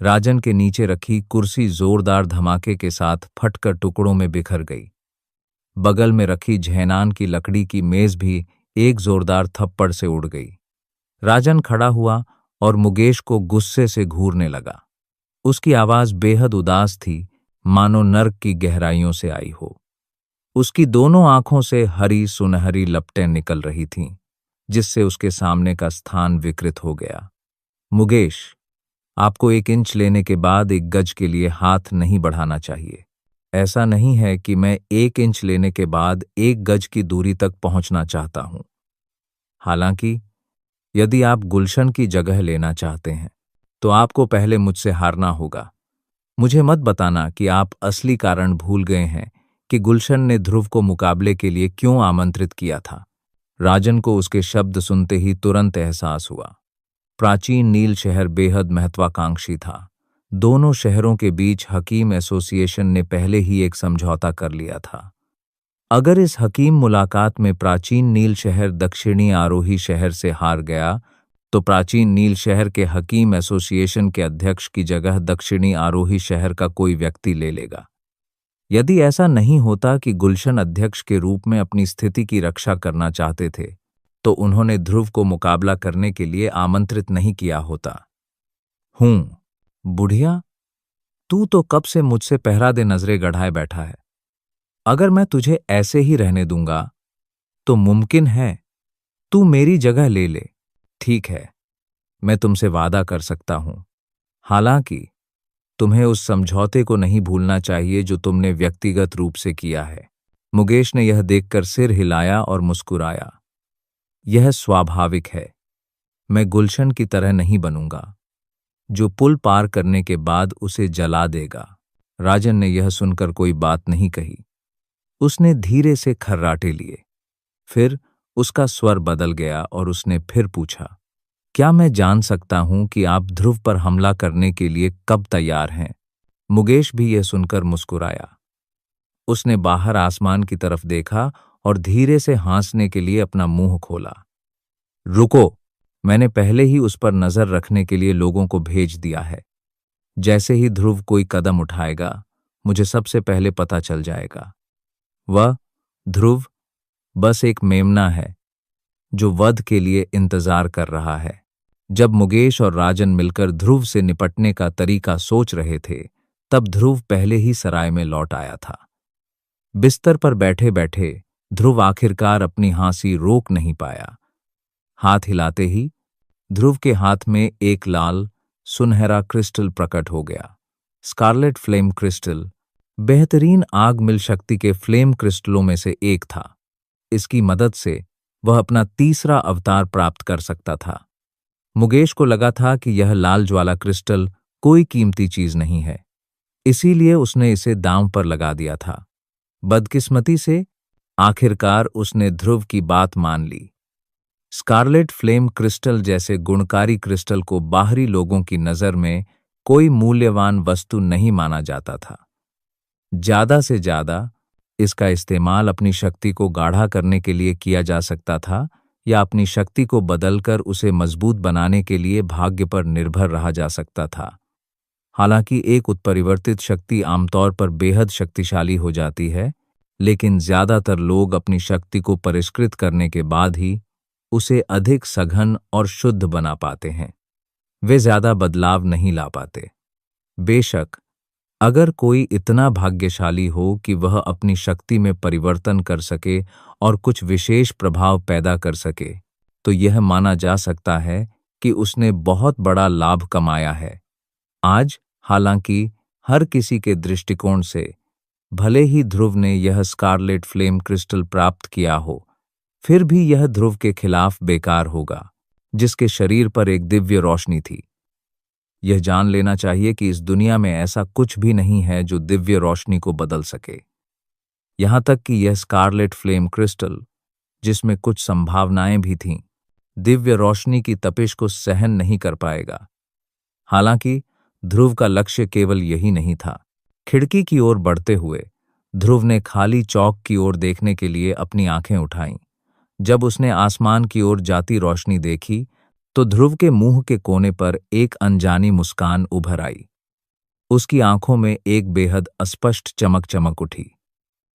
S1: राजन के नीचे रखी कुर्सी जोरदार धमाके के साथ फटकर टुकड़ों में बिखर गई। बगल में रखी झैनान की लकड़ी की मेज भी एक जोरदार थप्पड़ से उड़ गई। राजन खड़ा हुआ और मुकेश को गुस्से से घूरने लगा। उसकी आवाज बेहद उदास थी, मानो नर्क की गहराइयों से आई हो। उसकी दोनों आंखों से हरी सुनहरी लपटें निकल रही थीं, जिससे उसके सामने का स्थान विकृत हो गया। मुकेश, आपको 1 इंच लेने के बाद 1 गज के लिए हाथ नहीं बढ़ाना चाहिए। ऐसा नहीं है कि मैं 1 इंच लेने के बाद 1 गज की दूरी तक पहुंचना चाहता हूं। हालांकि यदि आप गुलशन की जगह लेना चाहते हैं तो आपको पहले मुझसे हारना होगा। मुझे मत बताना कि आप असली कारण भूल गए हैं कि गुलशन ने ध्रुव को मुकाबले के लिए क्यों आमंत्रित किया था। राजन को उसके शब्द सुनते ही तुरंत एहसास हुआ। प्राचीन नील शहर बेहद महत्वाकांक्षी था। दोनों शहरों के बीच हकीम एसोसिएशन ने पहले ही एक समझौता कर लिया था। अगर इस हकीम मुलाकात में प्राचीन नील शहर दक्षिणी आरोही शहर से हार गया तो प्राचीन नील शहर के हकीम एसोसिएशन के अध्यक्ष की जगह दक्षिणी आरोही शहर का कोई व्यक्ति ले लेगा। यदि ऐसा नहीं होता कि गुलशन अध्यक्ष के रूप में अपनी स्थिति की रक्षा करना चाहते थे तो उन्होंने ध्रुव को मुकाबला करने के लिए आमंत्रित नहीं किया होता। बुढ़िया, तू तो कब से मुझसे पहरा दे नजरें गढ़ाए बैठा है। अगर मैं तुझे ऐसे ही रहने दूंगा तो मुमकिन है तू मेरी जगह ले ले। ठीक है, मैं तुमसे वादा कर सकता हूं। हालांकि तुम्हें उस समझौते को नहीं भूलना चाहिए जो तुमने व्यक्तिगत रूप से किया है। मुकेश ने यह देखकर सिर हिलाया और मुस्कुराया। यह स्वाभाविक है। मैं गुलशन की तरह नहीं बनूंगा जो पुल पार करने के बाद उसे जला देगा। राजन ने यह सुनकर कोई बात नहीं कही। उसने धीरे से खर्राटे लिए। फिर उसका स्वर बदल गया और उसने फिर पूछा, क्या मैं जान सकता हूं कि आप ध्रुव पर हमला करने के लिए कब तैयार हैं? मुकेश भी यह सुनकर मुस्कुराया। उसने बाहर आसमान की तरफ देखा और धीरे से हंसने के लिए अपना मुंह खोला। रुको, मैंने पहले ही उस पर नजर रखने के लिए लोगों को भेज दिया है। जैसे ही ध्रुव कोई कदम उठाएगा मुझे सबसे पहले पता चल जाएगा। वह ध्रुव बस एक मेमना है जो वध के लिए इंतजार कर रहा है। जब मुकेश और राजन मिलकर ध्रुव से निपटने का तरीका सोच रहे थे तब ध्रुव पहले ही सराय में लौट आया था। बिस्तर पर बैठे बैठे ध्रुव आखिरकार अपनी हंसी रोक नहीं पाया। हाथ हिलाते ही ध्रुव के हाथ में एक लाल सुनहरा क्रिस्टल प्रकट हो गया। स्कारलेट फ्लेम क्रिस्टल बेहतरीन आग मिल शक्ति के फ्लेम क्रिस्टलों में से एक था। इसकी मदद से वह अपना तीसरा अवतार प्राप्त कर सकता था। मुकेश को लगा था कि यह लाल ज्वाला क्रिस्टल कोई कीमती चीज नहीं है, इसीलिए उसने इसे दांव पर लगा दिया था। बदकिस्मती से आखिरकार उसने ध्रुव की बात मान ली। स्कारलेट फ्लेम क्रिस्टल जैसे गुणकारी क्रिस्टल को बाहरी लोगों की नजर में कोई मूल्यवान वस्तु नहीं माना जाता था। ज्यादा से ज्यादा इसका इस्तेमाल अपनी शक्ति को गाढ़ा करने के लिए किया जा सकता था या अपनी शक्ति को बदलकर उसे मजबूत बनाने के लिए भाग्य पर निर्भर रहा जा सकता था। हालांकि एक उत्परिवर्तित शक्ति आमतौर पर बेहद शक्तिशाली हो जाती है, लेकिन ज्यादातर लोग अपनी शक्ति को परिष्कृत करने के बाद ही उसे अधिक सघन और शुद्ध बना पाते हैं। वे ज्यादा बदलाव नहीं ला पाते। बेशक अगर कोई इतना भाग्यशाली हो कि वह अपनी शक्ति में परिवर्तन कर सके और कुछ विशेष प्रभाव पैदा कर सके, तो यह माना जा सकता है कि उसने बहुत बड़ा लाभ कमाया है। आज हालांकि हर किसी के दृष्टिकोण से भले ही ध्रुव ने यह स्कारलेट फ्लेम क्रिस्टल प्राप्त किया हो, फिर भी यह ध्रुव के खिलाफ बेकार होगा, जिसके शरीर पर एक दिव्य रोशनी थी। यह जान लेना चाहिए कि इस दुनिया में ऐसा कुछ भी नहीं है जो दिव्य रोशनी को बदल सके। यहां तक कि यह स्कारलेट फ्लेम क्रिस्टल, जिसमें कुछ संभावनाएं भी थीं, दिव्य रोशनी की तपिश को सहन नहीं कर पाएगा। हालांकि ध्रुव का लक्ष्य केवल यही नहीं था। खिड़की की ओर बढ़ते हुए ध्रुव ने खाली चौक की ओर देखने के लिए अपनी आंखें उठाईं। जब उसने आसमान की ओर जाती रोशनी देखी तो ध्रुव के मुंह के कोने पर एक अनजानी मुस्कान उभर आई। उसकी आंखों में एक बेहद अस्पष्ट चमक चमक उठी।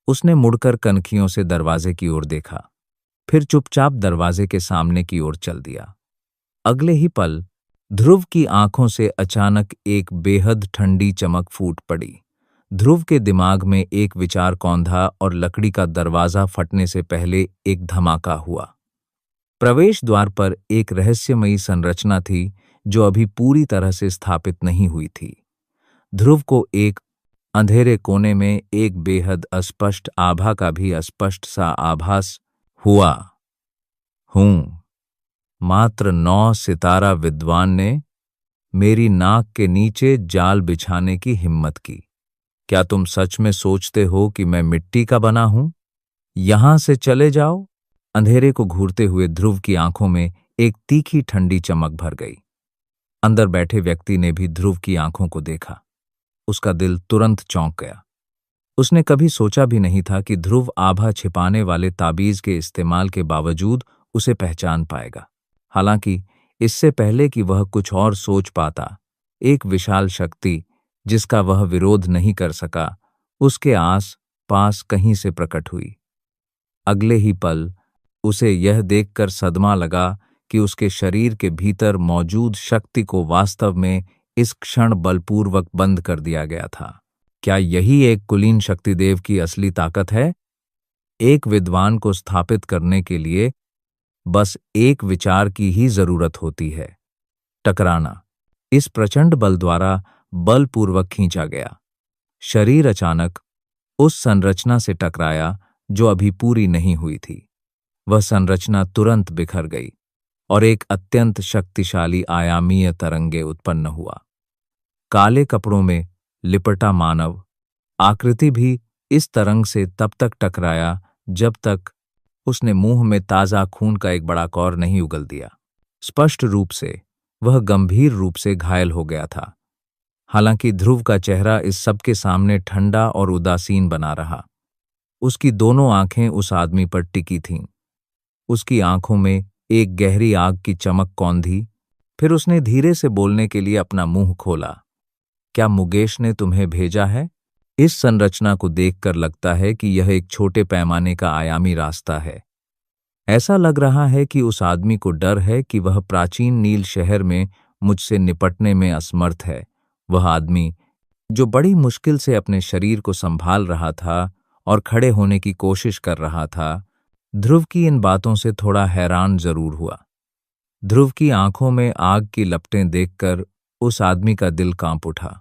S1: उसने मुड़कर कनखियों से दरवाजे की ओर देखा, फिर चुपचाप दरवाजे के सामने की ओर चल दिया। अगले ही पल ध्रुव की आंखों से अचानक एक बेहद ठंडी चमक फूट पड़ी। ध्रुव के दिमाग में एक विचार कौंधा और लकड़ी का दरवाजा फटने से पहले एक धमाका हुआ। प्रवेश द्वार पर एक रहस्यमयी संरचना थी जो अभी पूरी तरह से स्थापित नहीं हुई थी। ध्रुव को एक अंधेरे कोने में एक बेहद अस्पष्ट आभा का भी अस्पष्ट सा आभास हुआ। हूं, मात्र 9 सितारा विद्वान ने मेरी नाक के नीचे जाल बिछाने की हिम्मत की। क्या तुम सच में सोचते हो कि मैं मिट्टी का बना हूं? यहां से चले जाओ। अंधेरे को घूरते हुए ध्रुव की आंखों में एक तीखी ठंडी चमक भर गई। अंदर बैठे व्यक्ति ने भी ध्रुव की आंखों को देखा। उसका दिल तुरंत चौंक गया। उसने कभी सोचा भी नहीं था कि ध्रुव आभा छिपाने वाले ताबीज के इस्तेमाल के बावजूद उसे पहचान पाएगा। हालांकि इससे पहले कि वह कुछ और सोच पाता, एक विशाल शक्ति जिसका वह विरोध नहीं कर सका, उसके आस पास कहीं से प्रकट हुई। अगले ही पल उसे यह देखकर सदमा लगा कि उसके शरीर के भीतर मौजूद शक्ति को वास्तव में इस क्षण बलपूर्वक बंद कर दिया गया था। क्या यही एक कुलीन शक्तिदेव की असली ताकत है? एक विद्वान को स्थापित करने के लिए बस एक विचार की ही जरूरत होती है, टकराना। इस प्रचंड बल द्वारा बलपूर्वक खींचा गया शरीर अचानक उस संरचना से टकराया जो अभी पूरी नहीं हुई थी। वह संरचना तुरंत बिखर गई और एक अत्यंत शक्तिशाली आयामीय तरंगे उत्पन्न हुआ। काले कपड़ों में लिपटा मानव आकृति भी इस तरंग से तब तक टकराया जब तक उसने मुंह में ताजा खून का एक बड़ा कौर नहीं उगल दिया। स्पष्ट रूप से वह गंभीर रूप से घायल हो गया था। हालांकि ध्रुव का चेहरा इस सब के सामने ठंडा और उदासीन बना रहा। उसकी दोनों आंखें उस आदमी पर टिकी थीं। उसकी आंखों में एक गहरी आग की चमक कौंधी। फिर उसने धीरे से बोलने के लिए अपना मुंह खोला। क्या मुकेश ने तुम्हें भेजा है? इस संरचना को देखकर लगता है कि यह एक छोटे पैमाने का आयामी रास्ता है। ऐसा लग रहा है कि उस आदमी को डर है कि वह प्राचीन नील शहर में मुझसे निपटने में असमर्थ है। वह आदमी जो बड़ी मुश्किल से अपने शरीर को संभाल रहा था और खड़े होने की कोशिश कर रहा था, ध्रुव की इन बातों से थोड़ा हैरान जरूर हुआ। ध्रुव की आंखों में आग की लपटें देखकर उस आदमी का दिल कांप उठा।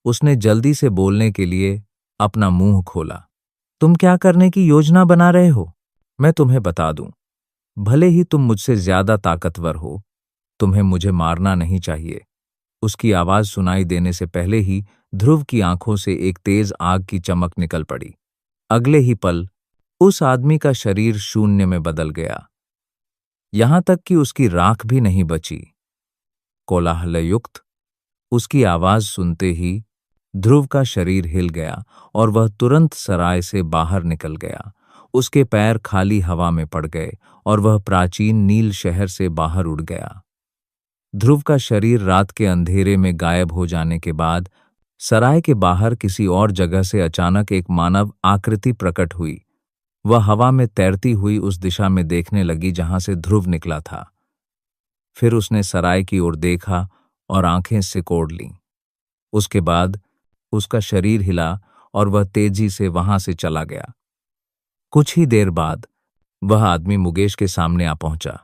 S1: उसने जल्दी से बोलने के लिए अपना मुंह खोला। तुम क्या करने की योजना बना रहे हो? मैं तुम्हें बता दूं, भले ही तुम मुझसे ज्यादा ताकतवर हो, तुम्हें मुझे मारना नहीं चाहिए। उसकी आवाज सुनाई देने से पहले ही ध्रुव की आंखों से एक तेज आग की चमक निकल पड़ी। अगले ही पल उस आदमी का शरीर शून्य में बदल गया, यहां तक कि उसकी राख भी नहीं बची। कोलाहलयुक्त उसकी आवाज सुनते ही ध्रुव का शरीर हिल गया और वह तुरंत सराय से बाहर निकल गया। उसके पैर खाली हवा में पड़ गए और वह प्राचीन नील शहर से बाहर उड़ गया। ध्रुव का शरीर रात के अंधेरे में गायब हो जाने के बाद सराय के बाहर किसी और जगह से अचानक एक मानव आकृति प्रकट हुई। वह हवा में तैरती हुई उस दिशा में देखने लगी जहां से ध्रुव निकला था। फिर उसने सराय की ओर देखा और आंखें सिकोड़ लीं। उसके बाद उसका शरीर हिला और वह तेजी से वहां से चला गया। कुछ ही देर बाद वह आदमी मुकेश के सामने आ पहुंचा।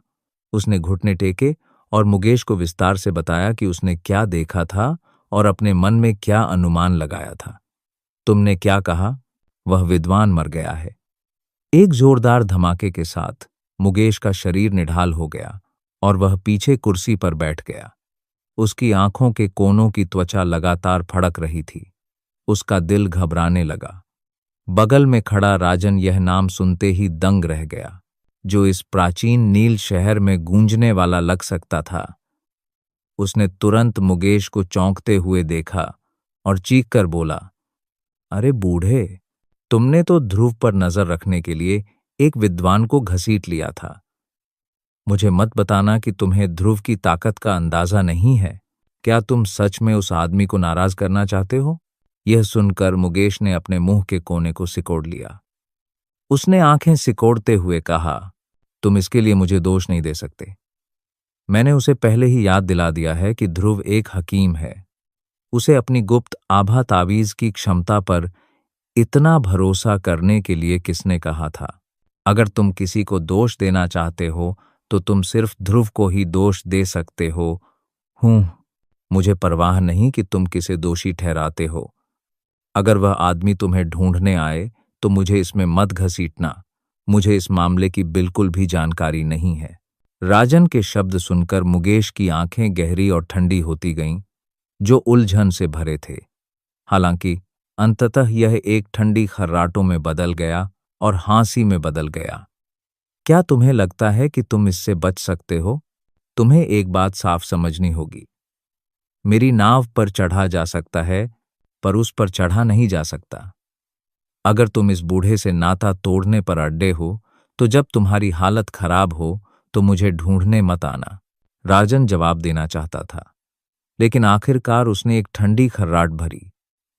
S1: उसने घुटने टेके और मुकेश को विस्तार से बताया कि उसने क्या देखा था और अपने मन में क्या अनुमान लगाया था। तुमने क्या कहा? वह विद्वान मर गया है। एक जोरदार धमाके के साथ मुकेश का शरीर निढाल हो गया और वह पीछे कुर्सी पर बैठ गया। उसकी आंखों के कोनों की त्वचा लगातार फड़क रही थी। उसका दिल घबराने लगा। बगल में खड़ा राजन यह नाम सुनते ही दंग रह गया, जो इस प्राचीन नील शहर में गूंजने वाला लग सकता था। उसने तुरंत मुकेश को चौंकते हुए देखा और चीख कर बोला, अरे बूढ़े, तुमने तो ध्रुव पर नजर रखने के लिए एक विद्वान को घसीट लिया था। मुझे मत बताना कि तुम्हें ध्रुव की ताकत का अंदाजा नहीं है। क्या तुम सच में उस आदमी को नाराज करना चाहते हो? यह सुनकर मुकेश ने अपने मुंह के कोने को सिकोड़ लिया। उसने आंखें सिकोड़ते हुए कहा, तुम इसके लिए मुझे दोष नहीं दे सकते। मैंने उसे पहले ही याद दिला दिया है कि ध्रुव एक हकीम है। उसे अपनी गुप्त आभा तावीज की क्षमता पर इतना भरोसा करने के लिए किसने कहा था? अगर तुम किसी को दोष देना चाहते हो तो तुम सिर्फ ध्रुव को ही दोष दे सकते हो। हूँ, मुझे परवाह नहीं कि तुम किसे दोषी ठहराते हो। अगर वह आदमी तुम्हें ढूंढने आए तो मुझे इसमें मत घसीटना। मुझे इस मामले की बिल्कुल भी जानकारी नहीं है। राजन के शब्द सुनकर मुकेश की आंखें गहरी और ठंडी होती गईं, जो उलझन से भरे थे। हालांकि अंततः यह एक ठंडी खर्राटों में बदल गया और हाँसी में बदल गया। क्या तुम्हें लगता है कि तुम इससे बच सकते हो? तुम्हें एक बात साफ समझनी होगी। मेरी नाव पर चढ़ा जा सकता है, पर उस पर चढ़ा नहीं जा सकता। अगर तुम इस बूढ़े से नाता तोड़ने पर अड्डे हो, तो जब तुम्हारी हालत खराब हो तो मुझे ढूंढने मत आना। राजन जवाब देना चाहता था, लेकिन आखिरकार उसने एक ठंडी खर्राट भरी।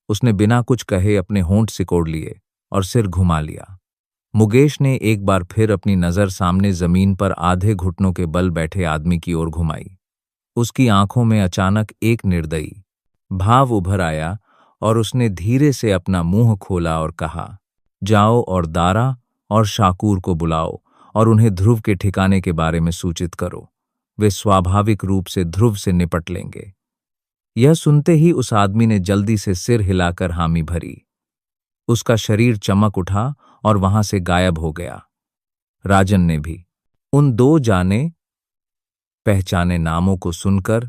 S1: उसने बिना कुछ कहे अपने होंठ सिकोड़ लिए और सिर घुमा लिया। मुकेश ने एक बार फिर अपनी नजर सामने जमीन पर आधे घुटनों के बल बैठे आदमी की ओर घुमाई। उसकी आंखों में अचानक एक निर्दयी भाव उभर आया और उसने धीरे से अपना मुंह खोला और कहा, जाओ और दारा और शाकूर को बुलाओ और उन्हें ध्रुव के ठिकाने के बारे में सूचित करो। वे स्वाभाविक रूप से ध्रुव से निपट लेंगे। यह सुनते ही उस आदमी ने जल्दी से सिर हिलाकर हामी भरी। उसका शरीर चमक उठा और वहां से गायब हो गया। राजन ने भी उन दो जाने पहचाने नामों को सुनकर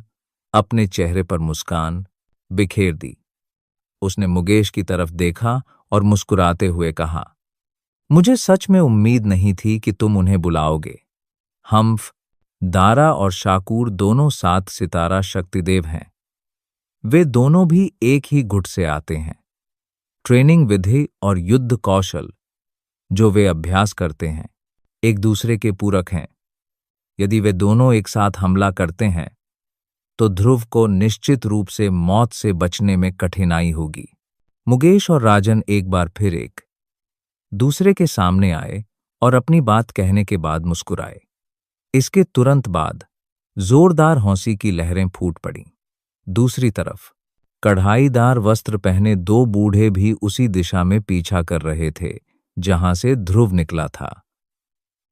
S1: अपने चेहरे पर मुस्कान बिखेर दी। उसने मुकेश की तरफ देखा और मुस्कुराते हुए कहा, मुझे सच में उम्मीद नहीं थी कि तुम उन्हें बुलाओगे। हम्फ, दारा और शाकूर दोनों 7 सितारा शक्तिदेव हैं। वे दोनों भी एक ही गुट से आते हैं। ट्रेनिंग विधि और युद्ध कौशल जो वे अभ्यास करते हैं, एक दूसरे के पूरक हैं। यदि वे दोनों एक साथ हमला करते हैं तो ध्रुव को निश्चित रूप से मौत से बचने में कठिनाई होगी। मुकेश और राजन एक बार फिर एक दूसरे के सामने आए और अपनी बात कहने के बाद मुस्कुराए। इसके तुरंत बाद जोरदार हंसी की लहरें फूट पड़ीं। दूसरी तरफ कढ़ाईदार वस्त्र पहने 2 बूढ़े भी उसी दिशा में पीछा कर रहे थे जहां से ध्रुव निकला था।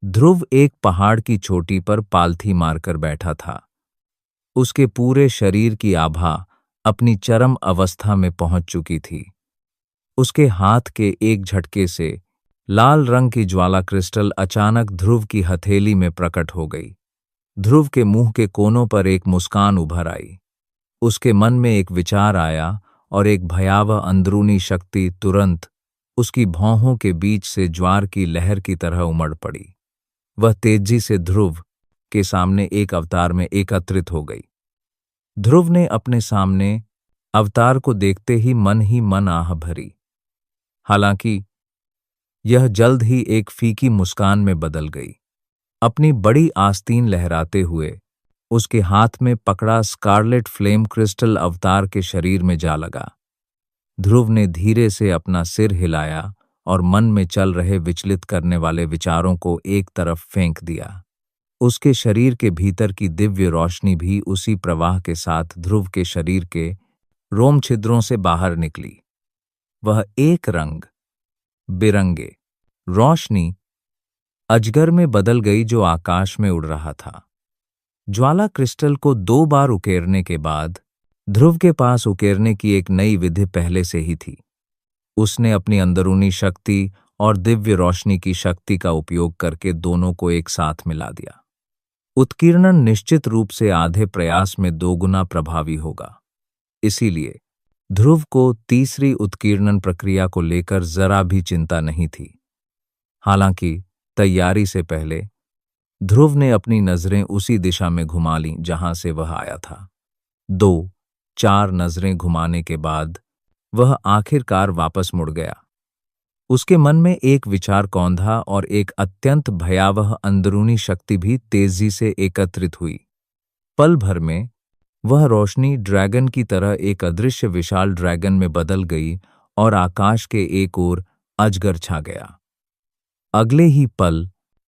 S1: ध्रुव एक पहाड़ की चोटी पर पालथी मारकर बैठा था। उसके पूरे शरीर की आभा अपनी चरम अवस्था में पहुंच चुकी थी। उसके हाथ के एक झटके से लाल रंग की ज्वाला क्रिस्टल अचानक ध्रुव की हथेली में प्रकट हो गई। ध्रुव के मुंह के कोनों पर एक मुस्कान उभर आई। उसके मन में एक विचार आया और एक भयावह अंदरूनी शक्ति तुरंत उसकी भौहों के बीच से ज्वार की लहर की तरह उमड़ पड़ी। वह तेजी से ध्रुव के सामने एक अवतार में एकत्रित हो गई। ध्रुव ने अपने सामने अवतार को देखते ही मन आह भरी। हालांकि यह जल्द ही एक फीकी मुस्कान में बदल गई। अपनी बड़ी आस्तीन लहराते हुए उसके हाथ में पकड़ा स्कारलेट फ्लेम क्रिस्टल अवतार के शरीर में जा लगा। ध्रुव ने धीरे से अपना सिर हिलाया और मन में चल रहे विचलित करने वाले विचारों को एक तरफ फेंक दिया। उसके शरीर के भीतर की दिव्य रोशनी भी उसी प्रवाह के साथ ध्रुव के शरीर के रोम छिद्रों से बाहर निकली। वह एक रंग बिरंगे रोशनी अजगर में बदल गई जो आकाश में उड़ रहा था। ज्वाला क्रिस्टल को 2 बार उकेरने के बाद ध्रुव के पास उकेरने की एक नई विधि पहले से ही थी। उसने अपनी अंदरूनी शक्ति और दिव्य रोशनी की शक्ति का उपयोग करके दोनों को एक साथ मिला दिया। उत्कीर्णन निश्चित रूप से आधे प्रयास में 2 गुना प्रभावी होगा। इसीलिए ध्रुव को तीसरी उत्कीर्णन प्रक्रिया को लेकर जरा भी चिंता नहीं थी। हालांकि तैयारी से पहले ध्रुव ने अपनी नजरें उसी दिशा में घुमा लीं जहां से वह आया था। 2-4 नजरें घुमाने के बाद वह आखिरकार वापस मुड़ गया। उसके मन में एक विचार कौंधा और एक अत्यंत भयावह अंदरूनी शक्ति भी तेजी से एकत्रित हुई। पल भर में वह रोशनी ड्रैगन की तरह एक अदृश्य विशाल ड्रैगन में बदल गई और आकाश के एक ओर अजगर छा गया। अगले ही पल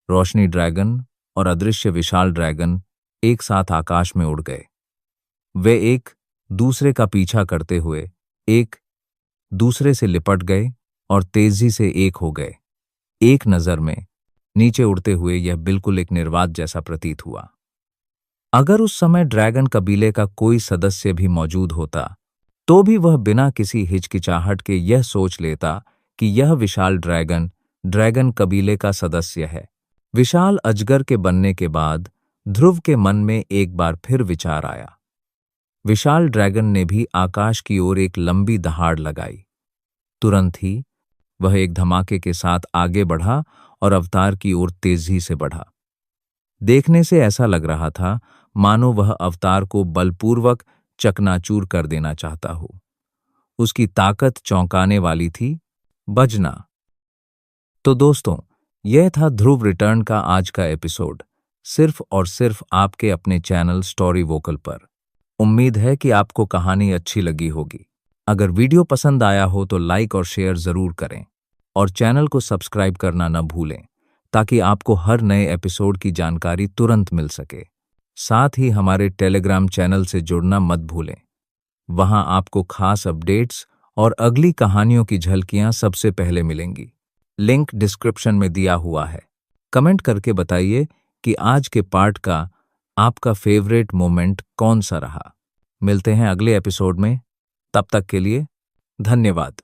S1: रोशनी ड्रैगन और अदृश्य विशाल ड्रैगन एक साथ आकाश में उड़ गए। वे एक दूसरे का पीछा करते हुए एक दूसरे से लिपट गए और तेजी से एक हो गए। एक नज़र में नीचे उड़ते हुए यह बिल्कुल एक निर्वात जैसा प्रतीत हुआ। अगर उस समय ड्रैगन कबीले का कोई सदस्य भी मौजूद होता तो भी वह बिना किसी हिचकिचाहट के यह सोच लेता कि यह विशाल ड्रैगन ड्रैगन कबीले का सदस्य है। विशाल अजगर के बनने के बाद ध्रुव के मन में एक बार फिर विचार आया। विशाल ड्रैगन ने भी आकाश की ओर एक लंबी दहाड़ लगाई। तुरंत ही वह एक धमाके के साथ आगे बढ़ा और अवतार की ओर तेजी से बढ़ा। देखने से ऐसा लग रहा था मानो वह अवतार को बलपूर्वक चकनाचूर कर देना चाहता हो। उसकी ताकत चौंकाने वाली थी। बजना। तो दोस्तों, यह था ध्रुव रिटर्न का आज का एपिसोड, सिर्फ और सिर्फ आपके अपने चैनल स्टोरी वोकल पर। उम्मीद है कि आपको कहानी अच्छी लगी होगी। अगर वीडियो पसंद आया हो तो लाइक और शेयर जरूर करें और चैनल को सब्सक्राइब करना न भूलें ताकि आपको हर नए एपिसोड की जानकारी तुरंत मिल सके। साथ ही हमारे टेलीग्राम चैनल से जुड़ना मत भूलें। वहां आपको खास अपडेट्स और अगली कहानियों की झलकियां सबसे पहले मिलेंगी। लिंक डिस्क्रिप्शन में दिया हुआ है। कमेंट करके बताइए कि आज के पार्ट का आपका फेवरेट मोमेंट कौन सा रहा। मिलते हैं अगले एपिसोड में। तब तक के लिए धन्यवाद।